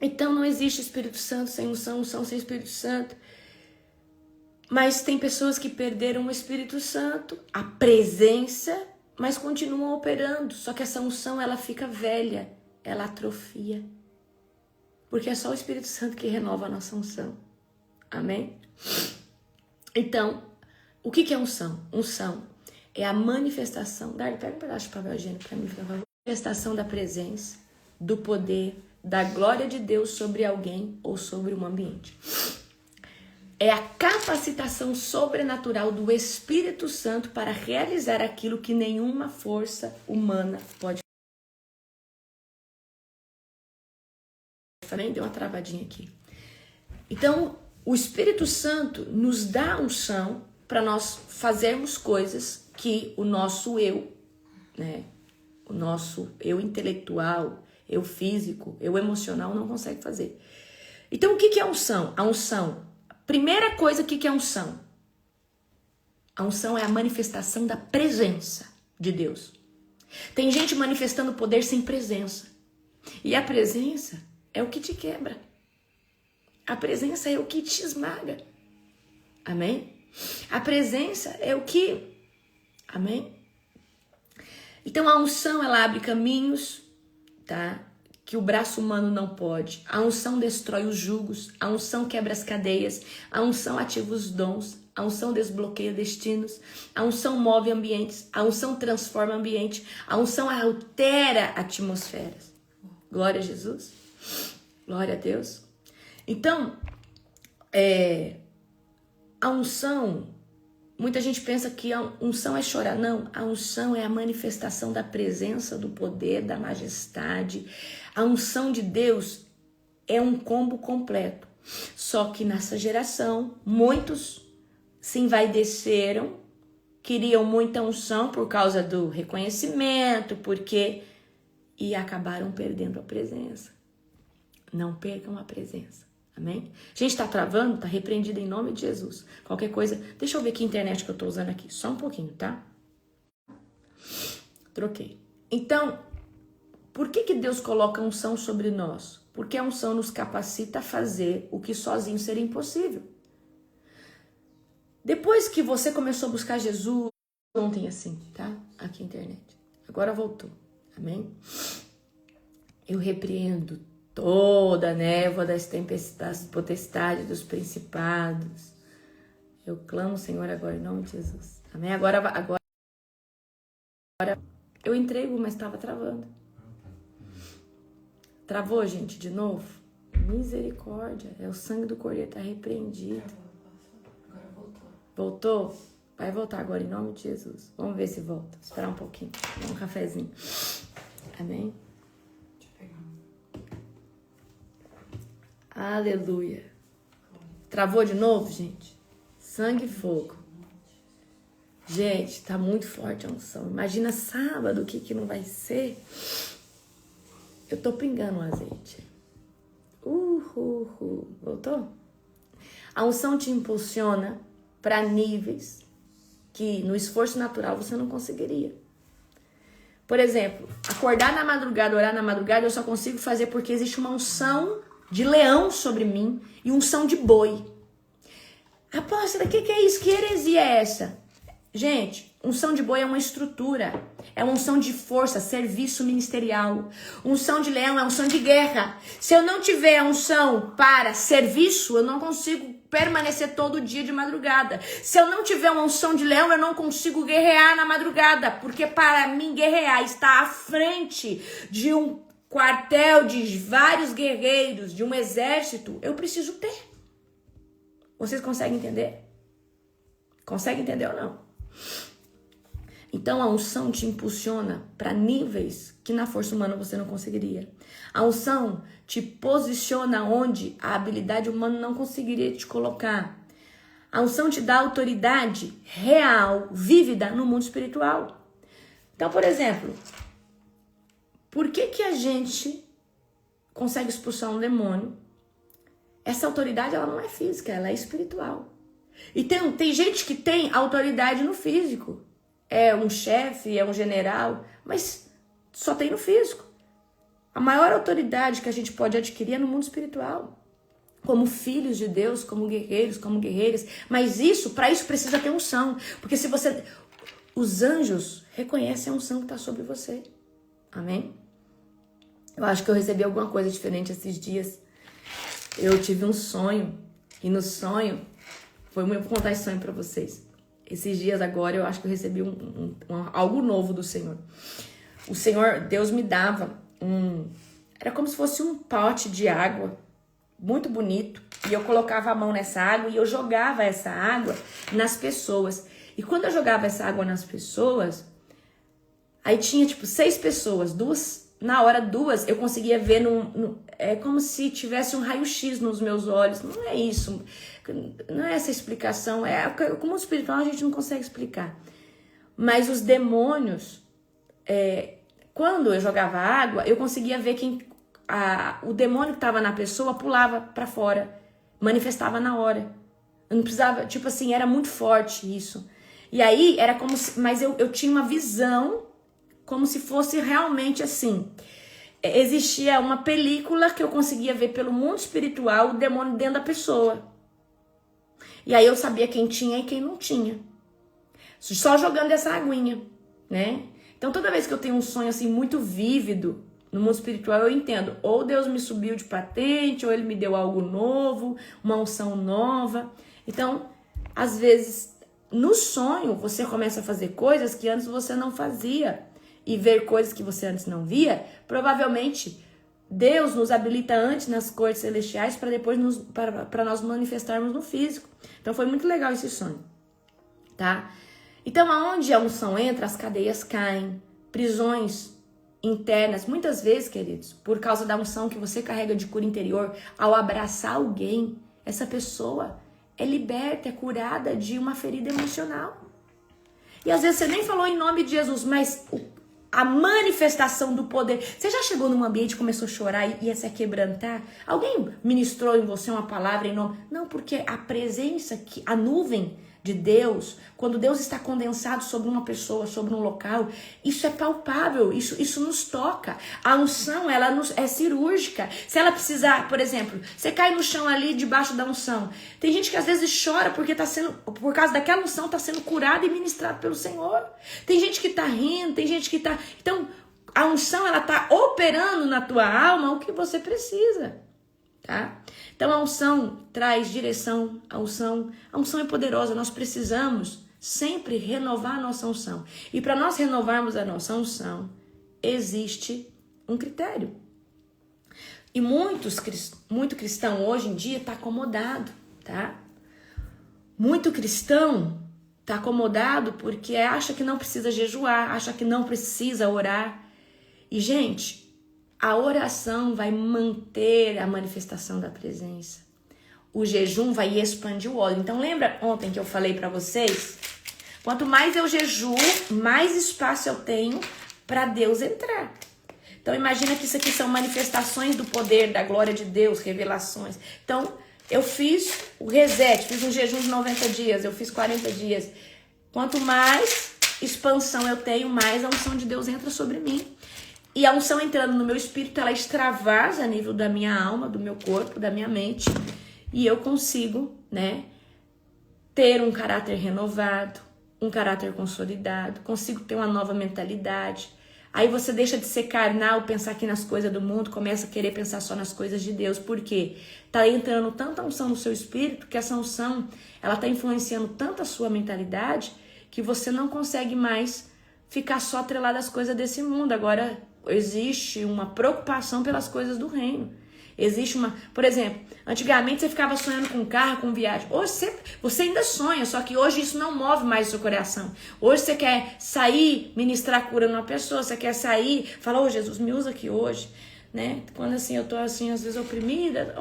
Então não existe Espírito Santo sem unção, unção sem Espírito Santo. Mas tem pessoas que perderam o Espírito Santo, a presença, mas continuam operando. Só que essa unção, ela fica velha, ela atrofia. Porque é só o Espírito Santo que renova a nossa unção. Amém? Então, o que é unção? Unção é a manifestação. Darly, pega um pedaço de papel higiênico para mim, por favor. Manifestação da presença, do poder, da glória de Deus sobre alguém ou sobre um ambiente. É a capacitação sobrenatural do Espírito Santo para realizar aquilo que nenhuma força humana pode. Também deu uma travadinha aqui. Então, o Espírito Santo nos dá unção para nós fazermos coisas que o nosso eu, né? O nosso eu intelectual, eu físico, eu emocional não consegue fazer. Então, o que é unção? A unção. Primeira coisa, o que é unção? A unção é a manifestação da presença de Deus. Tem gente manifestando poder sem presença. E a presença é o que te quebra. A presença é o que te esmaga. Amém? A presença é o que... Amém? Então a unção, ela abre caminhos, tá? Que o braço humano não pode. A unção destrói os julgos. A unção quebra as cadeias. A unção ativa os dons. A unção desbloqueia destinos. A unção move ambientes. A unção transforma ambiente. A unção altera atmosferas. Glória a Jesus. Glória a Deus. Então, a unção, muita gente pensa que a unção é chorar. Não, a unção é a manifestação da presença, do poder, da majestade. A unção de Deus é um combo completo. Só que nessa geração, muitos se envaideceram, queriam muita unção por causa do reconhecimento, e acabaram perdendo a presença. Não percam a presença. Amém? Gente, tá travando? Tá repreendido em nome de Jesus. Qualquer coisa, deixa eu ver que internet que eu tô usando aqui. Só um pouquinho, tá? Troquei. Então, por que Deus coloca a unção sobre nós? Porque a unção nos capacita a fazer o que sozinho seria impossível. Depois que você começou a buscar Jesus, ontem assim, tá? Aqui a internet. Agora voltou. Amém? Eu repreendo toda a névoa das tempestades, das potestades, dos principados. Eu clamo, Senhor, agora em nome de Jesus. Amém? Agora eu entrego, mas estava travando. Travou, gente, de novo? Misericórdia. É o sangue do Cordeiro, está repreendido. Agora voltou. Voltou? Vai voltar agora em nome de Jesus. Vamos ver se volta. Vou esperar um pouquinho. Dá um cafezinho. Amém? Deixa eu pegar. Aleluia. Travou de novo, gente? Sangue e fogo. Gente, tá muito forte a unção. Imagina sábado o que não vai ser. Eu tô pingando o azeite. Voltou? A unção te impulsiona para níveis que no esforço natural você não conseguiria. Por exemplo, acordar na madrugada, orar na madrugada, eu só consigo fazer porque existe uma unção de leão sobre mim e unção de boi. Apóstolo, o que é isso? Que heresia é essa? Gente, unção de boi é uma estrutura, é uma unção de força, serviço ministerial. Unção de leão é unção de guerra. Se eu não tiver a unção para serviço, eu não consigo permanecer todo dia de madrugada. Se eu não tiver uma unção de leão, eu não consigo guerrear na madrugada, porque para mim guerrear está à frente de um quartel de vários guerreiros, de um exército, eu preciso ter. Vocês conseguem entender? Conseguem entender ou não? Então a unção te impulsiona para níveis que na força humana você não conseguiria. A unção te posiciona onde a habilidade humana não conseguiria te colocar. A unção te dá autoridade real, vívida no mundo espiritual. Então, por exemplo, por que a gente consegue expulsar um demônio? Essa autoridade ela não é física, ela é espiritual. E tem gente que tem autoridade no físico. É um chefe, é um general, mas só tem no físico. A maior autoridade que a gente pode adquirir é no mundo espiritual. Como filhos de Deus, como guerreiros, como guerreiras. Mas para isso precisa ter unção. Porque os anjos reconhecem a unção que está sobre você. Amém? Eu acho que eu recebi alguma coisa diferente esses dias. Eu tive um sonho. E no sonho, vou contar esse sonho para vocês. Esses dias agora eu acho que eu recebi algo novo do Senhor. O Senhor, Deus me dava era como se fosse um pote de água, muito bonito. E eu colocava a mão nessa água e eu jogava essa água nas pessoas. E quando eu jogava essa água nas pessoas, aí tinha 6 pessoas, duas eu conseguia ver é como se tivesse um raio-x nos meus olhos. Não é isso, não é essa explicação, como o espiritual a gente não consegue explicar. Mas os demônios, quando eu jogava água, eu conseguia ver o demônio que estava na pessoa pulava para fora, manifestava na hora. Eu não precisava, era muito forte isso. E aí era como se, mas eu tinha uma visão como se fosse realmente assim. Existia uma película que eu conseguia ver pelo mundo espiritual, o demônio dentro da pessoa. E aí eu sabia quem tinha e quem não tinha. Só jogando essa aguinha, né? Então toda vez que eu tenho um sonho assim muito vívido no mundo espiritual, eu entendo. Ou Deus me subiu de patente, ou Ele me deu algo novo, uma unção nova. Então, às vezes, no sonho, você começa a fazer coisas que antes você não fazia. E ver coisas que você antes não via, provavelmente Deus nos habilita antes nas cortes celestiais para depois para nós manifestarmos no físico. Então foi muito legal esse sonho, tá? Então aonde a unção entra, as cadeias caem, prisões internas, muitas vezes, queridos, por causa da unção que você carrega de cura interior, ao abraçar alguém, essa pessoa é liberta, é curada de uma ferida emocional. E às vezes você nem falou em nome de Jesus, mas a manifestação do poder. Você já chegou num ambiente e começou a chorar e ia se quebrantar? Alguém ministrou em você uma palavra em nome? Não, porque a presença, a nuvem de Deus, quando Deus está condensado sobre uma pessoa, sobre um local, isso é palpável, isso nos toca. A unção, ela é cirúrgica. Se ela precisar, por exemplo, você cai no chão ali debaixo da unção. Tem gente que às vezes chora porque por causa daquela unção está sendo curada e ministrada pelo Senhor. Tem gente que está rindo, tem gente que está... Então, a unção, ela está operando na tua alma o que você precisa, tá? Então a unção traz direção, a unção é poderosa, nós precisamos sempre renovar a nossa unção. E para nós renovarmos a nossa unção, existe um critério. E muito cristão hoje em dia está acomodado, tá? Muito cristão está acomodado porque acha que não precisa jejuar, acha que não precisa orar. E, gente, a oração vai manter a manifestação da presença. O jejum vai expandir o óleo. Então, lembra ontem que eu falei para vocês? Quanto mais eu jejuo, mais espaço eu tenho para Deus entrar. Então, imagina que isso aqui são manifestações do poder, da glória de Deus, revelações. Então, eu fiz o reset, fiz um jejum de 90 dias, eu fiz 40 dias. Quanto mais expansão eu tenho, mais a unção de Deus entra sobre mim. E a unção entrando no meu espírito, ela extravasa a nível da minha alma, do meu corpo, da minha mente. E eu consigo, né, ter um caráter renovado, um caráter consolidado, consigo ter uma nova mentalidade. Aí você deixa de ser carnal, pensar aqui nas coisas do mundo, começa a querer pensar só nas coisas de Deus. Por quê? Tá entrando tanta unção no seu espírito, que essa unção, ela tá influenciando tanto a sua mentalidade, que você não consegue mais ficar só atrelado às coisas desse mundo. Agora, existe uma preocupação pelas coisas do reino. Existe uma... Por exemplo, antigamente você ficava sonhando com carro, com viagem. Hoje você ainda sonha, só que hoje isso não move mais o seu coração. Hoje você quer sair, ministrar cura numa pessoa, você quer sair, falar, ô Jesus, me usa aqui hoje, né? Quando assim, eu tô assim, às vezes oprimida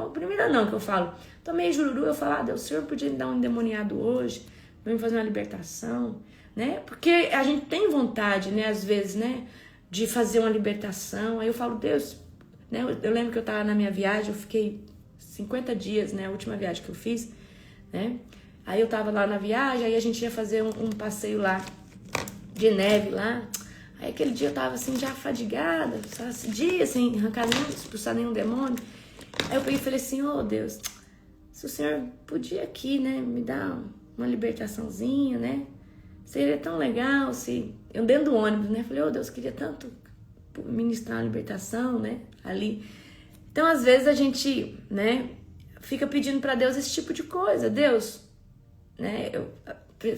não, que eu falo, tô meio jururu, eu falo, Deus, o Senhor podia me dar um endemoniado hoje, pra me fazer uma libertação, né? Porque a gente tem vontade, né, às vezes, né, de fazer uma libertação. Aí eu falo, Deus, né, eu lembro que eu tava na minha viagem, eu fiquei 50 dias, né, a última viagem que eu fiz, né, aí eu tava lá na viagem, aí a gente ia fazer um passeio lá, de neve lá, aí aquele dia eu tava assim, já fadigada, esse dia sem arrancar expulsar nenhum demônio, aí eu peguei e falei assim, ô Deus, se o Senhor podia aqui, né, me dar uma libertaçãozinha, né, seria tão legal se... Eu dentro do ônibus, né? Falei, Deus, queria tanto ministrar uma libertação, né? Ali. Então, às vezes, a gente, né? Fica pedindo para Deus esse tipo de coisa. Deus, né?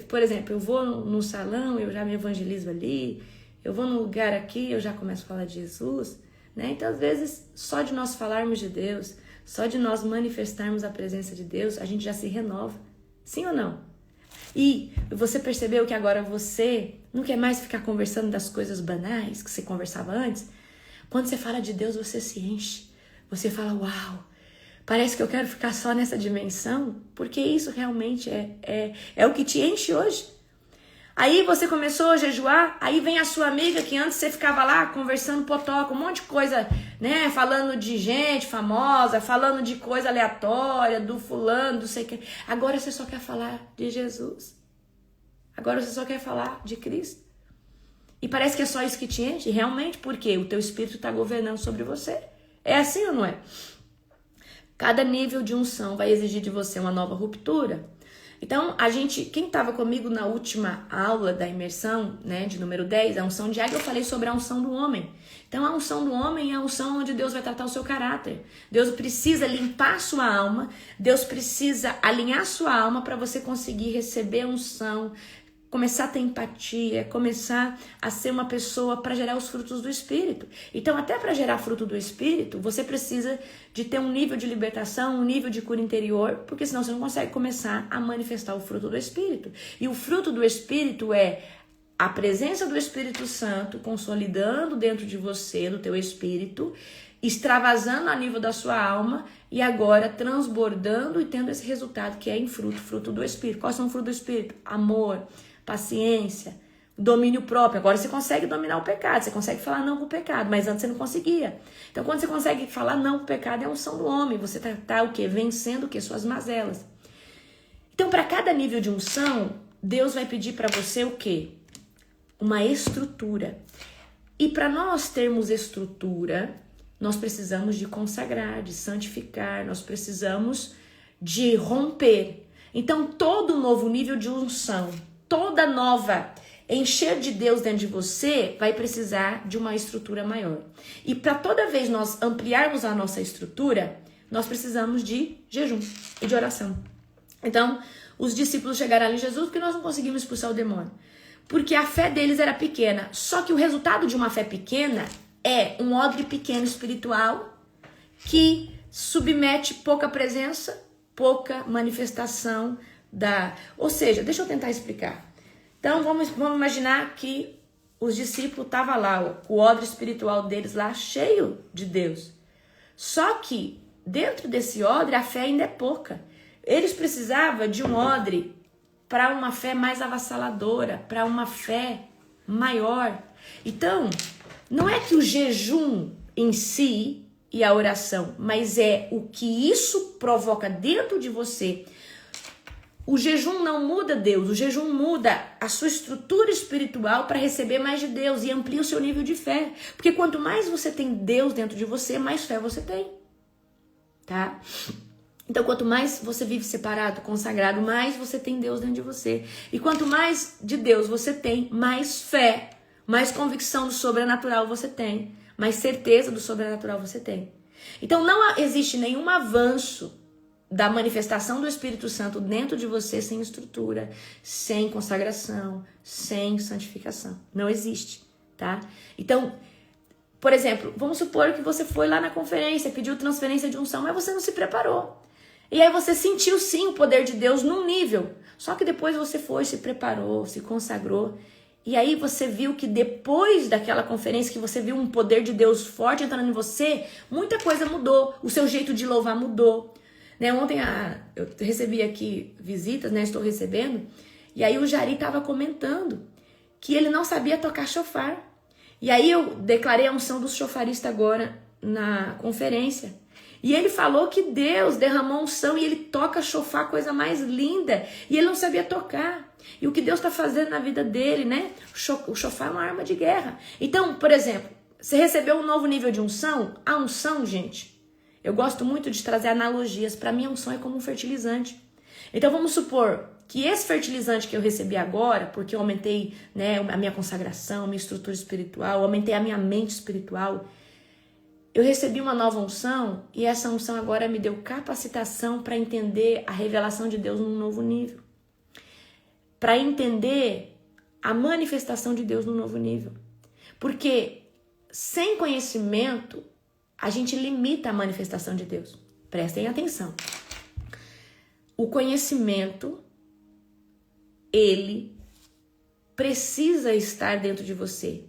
Por exemplo, eu vou no salão, eu já me evangelizo ali. Eu vou num lugar aqui, eu já começo a falar de Jesus, né? Então, às vezes, só de nós falarmos de Deus, só de nós manifestarmos a presença de Deus, a gente já se renova. Sim ou não? E você percebeu que agora você não quer mais ficar conversando das coisas banais que você conversava antes? Quando você fala de Deus, você se enche. Você fala, uau, parece que eu quero ficar só nessa dimensão, porque isso realmente é o que te enche hoje. Aí você começou a jejuar, aí vem a sua amiga que antes você ficava lá conversando potoca, um monte de coisa, né? Falando de gente famosa, falando de coisa aleatória, do fulano, do sei o que. Agora você só quer falar de Jesus. Agora você só quer falar de Cristo. E parece que é só isso que te enche, realmente, porque o teu espírito está governando sobre você. É assim ou não é? Cada nível de unção vai exigir de você uma nova ruptura. Então, quem estava comigo na última aula da imersão, né, de número 10, a unção de águia, eu falei sobre a unção do homem. Então, a unção do homem é a unção onde Deus vai tratar o seu caráter. Deus precisa limpar a sua alma, Deus precisa alinhar a sua alma para você conseguir receber a unção, começar a ter empatia, começar a ser uma pessoa para gerar os frutos do Espírito. Então, até para gerar fruto do Espírito, você precisa de ter um nível de libertação, um nível de cura interior, porque senão você não consegue começar a manifestar o fruto do Espírito. E o fruto do Espírito é a presença do Espírito Santo consolidando dentro de você, do teu espírito, extravasando a nível da sua alma e agora transbordando e tendo esse resultado que é em fruto do Espírito. Quais são os frutos do Espírito? Amor, paciência, domínio próprio. Agora você consegue dominar o pecado, você consegue falar não com o pecado, mas antes você não conseguia. Então, quando você consegue falar não com o pecado, é a unção do homem. Você tá o quê? Vencendo o quê? Suas mazelas. Então, para cada nível de unção, Deus vai pedir para você o quê? Uma estrutura. E para nós termos estrutura, nós precisamos de consagrar, de santificar, nós precisamos de romper. Então, todo novo nível de unção, toda nova encher de Deus dentro de você vai precisar de uma estrutura maior. E para toda vez nós ampliarmos a nossa estrutura, nós precisamos de jejum e de oração. Então, os discípulos chegaram ali em Jesus porque nós não conseguimos expulsar o demônio. Porque a fé deles era pequena. Só que o resultado de uma fé pequena é um odre pequeno espiritual que submete pouca presença, pouca manifestação Ou seja, deixa eu tentar explicar. Então, vamos imaginar que os discípulos estavam lá, o odre espiritual deles lá, cheio de Deus. Só que, dentro desse odre, a fé ainda é pouca. Eles precisavam de um odre para uma fé mais avassaladora, para uma fé maior. Então, não é que o jejum em si e a oração, mas é o que isso provoca dentro de você. O jejum não muda Deus, o jejum muda a sua estrutura espiritual para receber mais de Deus e amplia o seu nível de fé. Porque quanto mais você tem Deus dentro de você, mais fé você tem. Tá? Então, quanto mais você vive separado, consagrado, mais você tem Deus dentro de você. E quanto mais de Deus você tem, mais fé, mais convicção do sobrenatural você tem, mais certeza do sobrenatural você tem. Então, não existe nenhum avanço da manifestação do Espírito Santo dentro de você sem estrutura, sem consagração, sem santificação. Não existe, tá? Então, por exemplo, vamos supor que você foi lá na conferência, pediu transferência de unção, mas você não se preparou. E aí você sentiu sim o poder de Deus num nível, só que depois você foi, se preparou, se consagrou. E aí você viu que depois daquela conferência que você viu um poder de Deus forte entrando em você, muita coisa mudou, o seu jeito de louvar mudou. Né, ontem eu recebi aqui visitas, né, estou recebendo, e aí o Jari estava comentando que ele não sabia tocar chofar. E aí eu declarei a unção dos chofaristas agora na conferência. E ele falou que Deus derramou unção e ele toca chofar, coisa mais linda. E ele não sabia tocar. E o que Deus está fazendo na vida dele, né? O chofar é uma arma de guerra. Então, por exemplo, você recebeu um novo nível de unção? A unção, gente, eu gosto muito de trazer analogias. Para mim, a unção é como um fertilizante. Então, vamos supor que esse fertilizante que eu recebi agora, porque eu aumentei, né, a minha consagração, a minha estrutura espiritual, aumentei a minha mente espiritual, eu recebi uma nova unção e essa unção agora me deu capacitação para entender a revelação de Deus num novo nível. Para entender a manifestação de Deus num novo nível. Porque sem conhecimento, a gente limita a manifestação de Deus. Prestem atenção. O conhecimento, ele precisa estar dentro de você.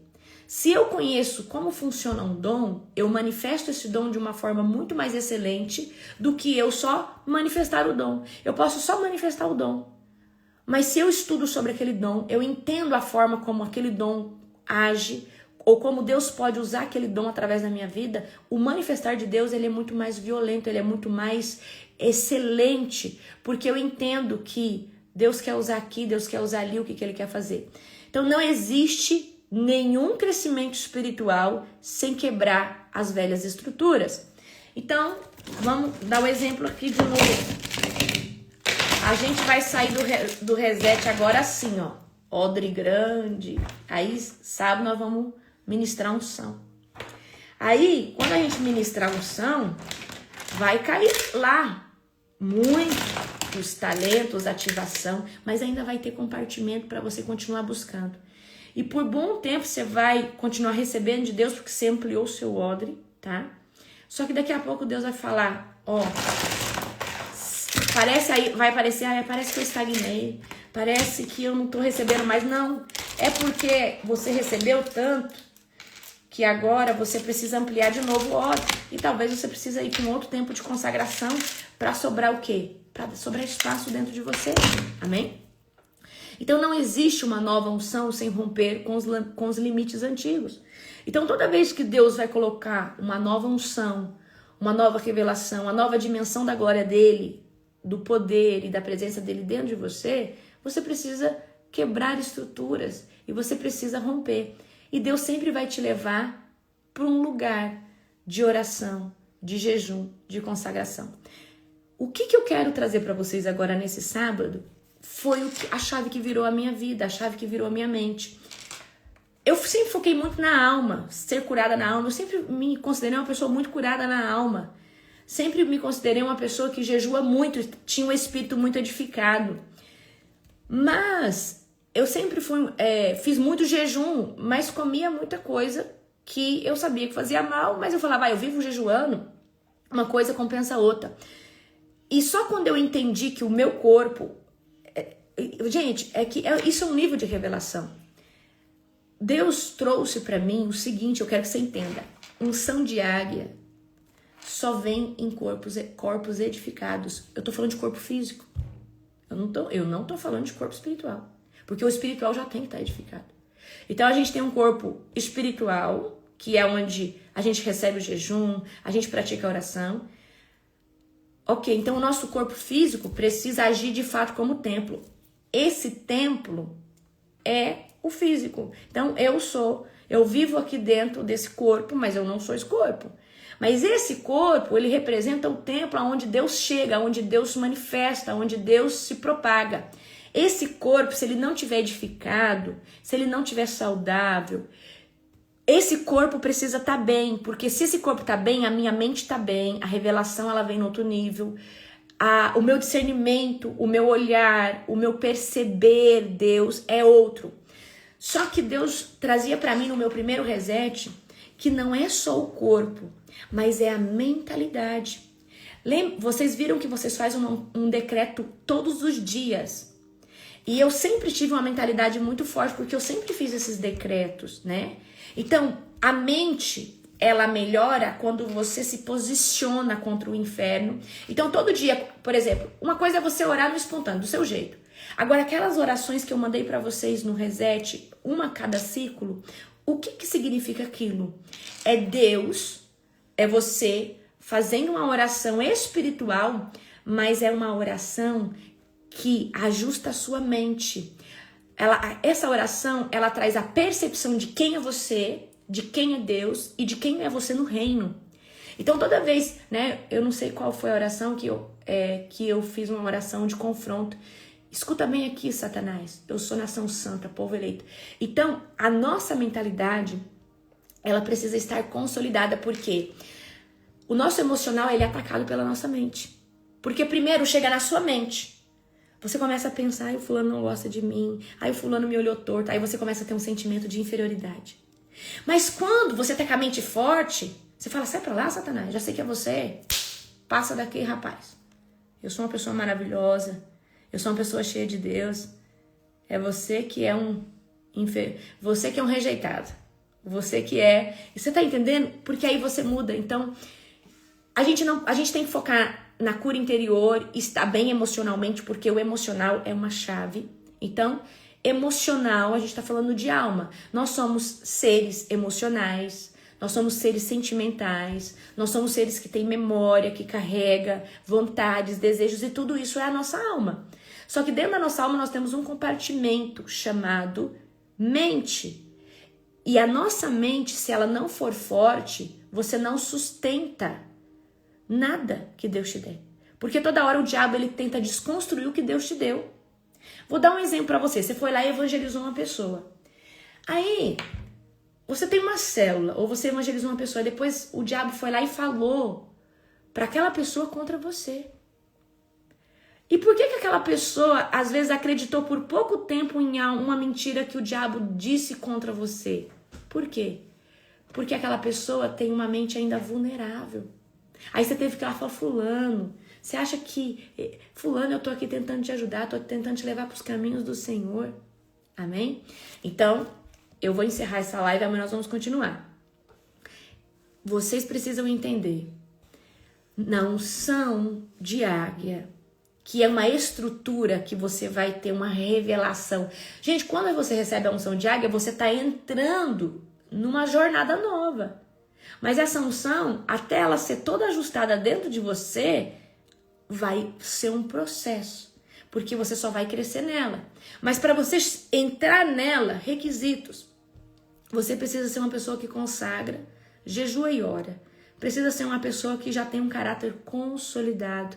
Se eu conheço como funciona um dom, eu manifesto esse dom de uma forma muito mais excelente do que eu só manifestar o dom. Eu posso só manifestar o dom. Mas se eu estudo sobre aquele dom, eu entendo a forma como aquele dom age, ou como Deus pode usar aquele dom através da minha vida, o manifestar de Deus ele é muito mais violento, ele é muito mais excelente, porque eu entendo que Deus quer usar aqui, Deus quer usar ali, o que Ele quer fazer. Então não existe nenhum crescimento espiritual sem quebrar as velhas estruturas. Então, vamos dar o exemplo aqui de novo. A gente vai sair do reset agora assim, ó. Odre grande. Aí, sábado, nós vamos ministrar unção. Aí, quando a gente ministrar unção, vai cair lá muitos talentos, ativação, mas ainda vai ter compartimento para você continuar buscando. E por bom tempo você vai continuar recebendo de Deus, porque você ampliou o seu odre, tá? Só que daqui a pouco Deus vai falar, ó, parece aí, vai parecer, parece que eu estagnei, parece que eu não tô recebendo mais. Não, é porque você recebeu tanto que agora você precisa ampliar de novo o odre. E talvez você precise ir com outro tempo de consagração para sobrar o quê? Para sobrar espaço dentro de você. Amém? Então não existe uma nova unção sem romper com os limites antigos. Então toda vez que Deus vai colocar uma nova unção, uma nova revelação, uma nova dimensão da glória dele, do poder e da presença dele dentro de você, você precisa quebrar estruturas e você precisa romper. E Deus sempre vai te levar para um lugar de oração, de jejum, de consagração. O que eu quero trazer para vocês agora nesse sábado foi a chave que virou a minha vida, a chave que virou a minha mente. Eu sempre foquei muito na alma, ser curada na alma. Eu sempre me considerei uma pessoa muito curada na alma. Sempre me considerei uma pessoa que jejua muito, tinha um espírito muito edificado. Mas eu sempre fiz muito jejum, mas comia muita coisa que eu sabia que fazia mal, mas eu falava, eu vivo jejuando, uma coisa compensa a outra. E só quando eu entendi que o meu corpo... Gente, isso é um nível de revelação. Deus trouxe para mim o seguinte, eu quero que você entenda. Unção de águia só vem em corpos edificados. Eu tô falando de corpo físico. Eu não tô falando de corpo espiritual. Porque o espiritual já tem que estar edificado. Então a gente tem um corpo espiritual, que é onde a gente recebe o jejum, a gente pratica a oração. Ok, então o nosso corpo físico precisa agir de fato como templo. Esse templo é o físico. Então eu vivo aqui dentro desse corpo, mas eu não sou esse corpo. Mas esse corpo, ele representa o templo onde Deus chega, onde Deus se manifesta, onde Deus se propaga. Esse corpo, se ele não tiver edificado, se ele não tiver saudável, esse corpo precisa estar bem, porque se esse corpo está bem, a minha mente está bem, a revelação ela vem no outro nível, o meu discernimento, o meu olhar, o meu perceber Deus é outro. Só que Deus trazia para mim no meu primeiro reset que não é só o corpo, mas é a mentalidade. Vocês viram que vocês fazem um decreto todos os dias. E eu sempre tive uma mentalidade muito forte, porque eu sempre fiz esses decretos, né? Então, a mente, ela melhora quando você se posiciona contra o inferno. Então, todo dia, por exemplo, uma coisa é você orar no espontâneo, do seu jeito. Agora, aquelas orações que eu mandei para vocês no reset, uma a cada ciclo, o que significa aquilo? É Deus, é você fazendo uma oração espiritual, mas é uma oração que ajusta a sua mente. Essa oração, ela traz a percepção de quem é você, de quem é Deus e de quem é você no reino. Então, toda vez, né, eu não sei qual foi a oração que eu fiz uma oração de confronto. Escuta bem aqui, Satanás. Eu sou nação santa, povo eleito. Então, a nossa mentalidade, ela precisa estar consolidada, porque o nosso emocional, ele é atacado pela nossa mente. Porque primeiro chega na sua mente. Você começa a pensar, o fulano não gosta de mim, o fulano me olhou torto, aí você começa a ter um sentimento de inferioridade. Mas quando você tá com a mente forte, você fala, sai pra lá, Satanás, já sei que é você, passa daqui, rapaz. Eu sou uma pessoa maravilhosa, eu sou uma pessoa cheia de Deus, é você que é você que é um rejeitado, você que é... E você tá entendendo? Porque aí você muda. Então, a gente tem que focar na cura interior, estar bem emocionalmente, porque o emocional é uma chave. Então, emocional, a gente está falando de alma. Nós somos seres emocionais, nós somos seres sentimentais, nós somos seres que têm memória, que carrega vontades, desejos, e tudo isso é a nossa alma. Só que dentro da nossa alma nós temos um compartimento chamado mente. E a nossa mente, se ela não for forte, você não sustenta nada que Deus te der. Porque toda hora o diabo ele tenta desconstruir o que Deus te deu. Vou dar um exemplo para você. Você foi lá e evangelizou uma pessoa. Aí, você tem uma célula, ou você evangelizou uma pessoa, e depois o diabo foi lá e falou para aquela pessoa contra você. E por que aquela pessoa, às vezes, acreditou por pouco tempo em uma mentira que o diabo disse contra você? Por quê? Porque aquela pessoa tem uma mente ainda vulnerável. Aí você teve que ir lá falar, fulano, você acha que... Fulano, eu tô aqui tentando te ajudar, tô tentando te levar para os caminhos do Senhor. Amém? Então, eu vou encerrar essa live, amanhã nós vamos continuar. Vocês precisam entender. Na unção de águia, que é uma estrutura que você vai ter uma revelação. Gente, quando você recebe a unção de águia, você está entrando numa jornada nova. Mas essa unção, até ela ser toda ajustada dentro de você, vai ser um processo. Porque você só vai crescer nela. Mas para você entrar nela, requisitos. Você precisa ser uma pessoa que consagra, jejua e ora. Precisa ser uma pessoa que já tem um caráter consolidado.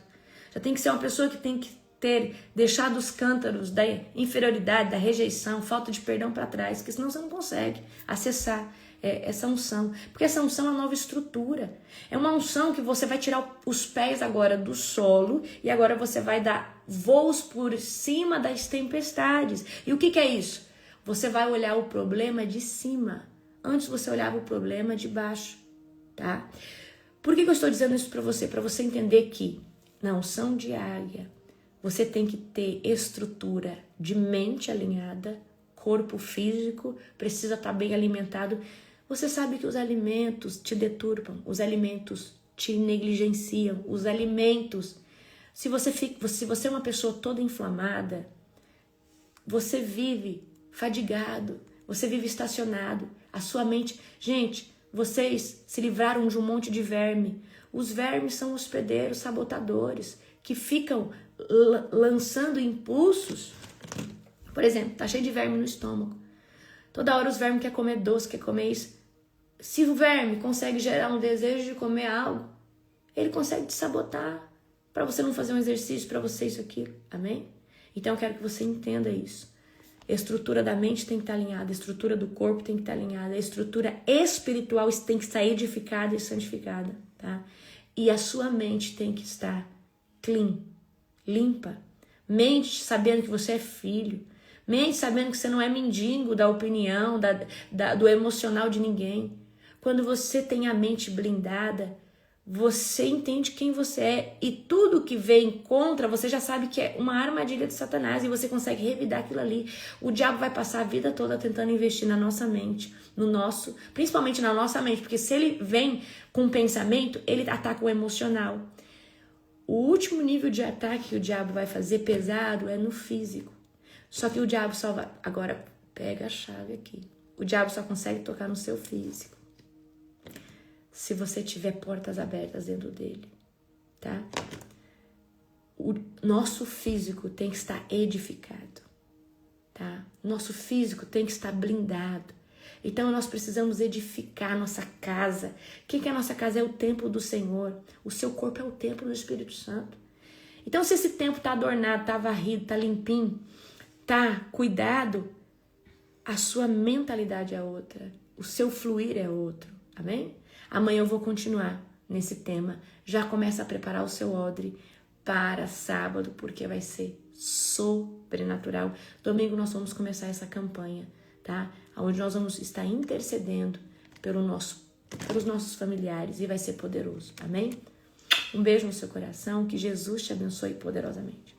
Já tem que ser uma pessoa que tem que ter deixado os cântaros da inferioridade, da rejeição, falta de perdão para trás, porque senão você não consegue acessar essa unção. Porque essa unção é uma nova estrutura. É uma unção que você vai tirar os pés agora do solo e agora você vai dar voos por cima das tempestades. E o que é isso? Você vai olhar o problema de cima. Antes você olhava o problema de baixo, tá? Por que eu estou dizendo isso para você? Para você entender que na unção de águia, você tem que ter estrutura de mente alinhada, corpo físico, precisa estar bem alimentado. Você sabe que os alimentos te deturpam, os alimentos te negligenciam, os alimentos... Se você é uma pessoa toda inflamada, você vive fadigado, você vive estacionado, a sua mente... Gente, vocês se livraram de um monte de verme. Os vermes são hospedeiros, sabotadores, que ficam lançando impulsos. Por exemplo, tá cheio de verme no estômago. Toda hora os vermes querem comer doce, quer comer isso. Se o verme consegue gerar um desejo de comer algo, ele consegue te sabotar para você não fazer um exercício, para você isso, aquilo. Amém? Então eu quero que você entenda isso. A estrutura da mente tem que estar alinhada, a estrutura do corpo tem que estar alinhada, a estrutura espiritual tem que estar edificada e santificada, tá? E a sua mente tem que estar clean, limpa. Mente sabendo que você é filho. Mente sabendo que você não é mendigo da opinião, do emocional de ninguém. Quando você tem a mente blindada, você entende quem você é. E tudo que vem contra, você já sabe que é uma armadilha de Satanás. E você consegue revidar aquilo ali. O diabo vai passar a vida toda tentando investir na nossa mente. Principalmente na nossa mente. Porque se ele vem com um pensamento, ele ataca o emocional. O último nível de ataque que o diabo vai fazer pesado é no físico. Só que o diabo só vai... Agora, pega a chave aqui. O diabo só consegue tocar no seu físico se você tiver portas abertas dentro dele, tá? O nosso físico tem que estar edificado, tá? Nosso físico tem que estar blindado. Então, nós precisamos edificar a nossa casa. O que é a nossa casa? É o templo do Senhor. O seu corpo é o templo do Espírito Santo. Então, se esse templo está adornado, está varrido, está limpinho, está cuidado, a sua mentalidade é outra. O seu fluir é outro. Amém? Amanhã eu vou continuar nesse tema. Já começa a preparar o seu odre para sábado, porque vai ser sobrenatural. Domingo nós vamos começar essa campanha, tá? Onde nós vamos estar intercedendo pelos nossos familiares e vai ser poderoso. Amém? Um beijo no seu coração. Que Jesus te abençoe poderosamente.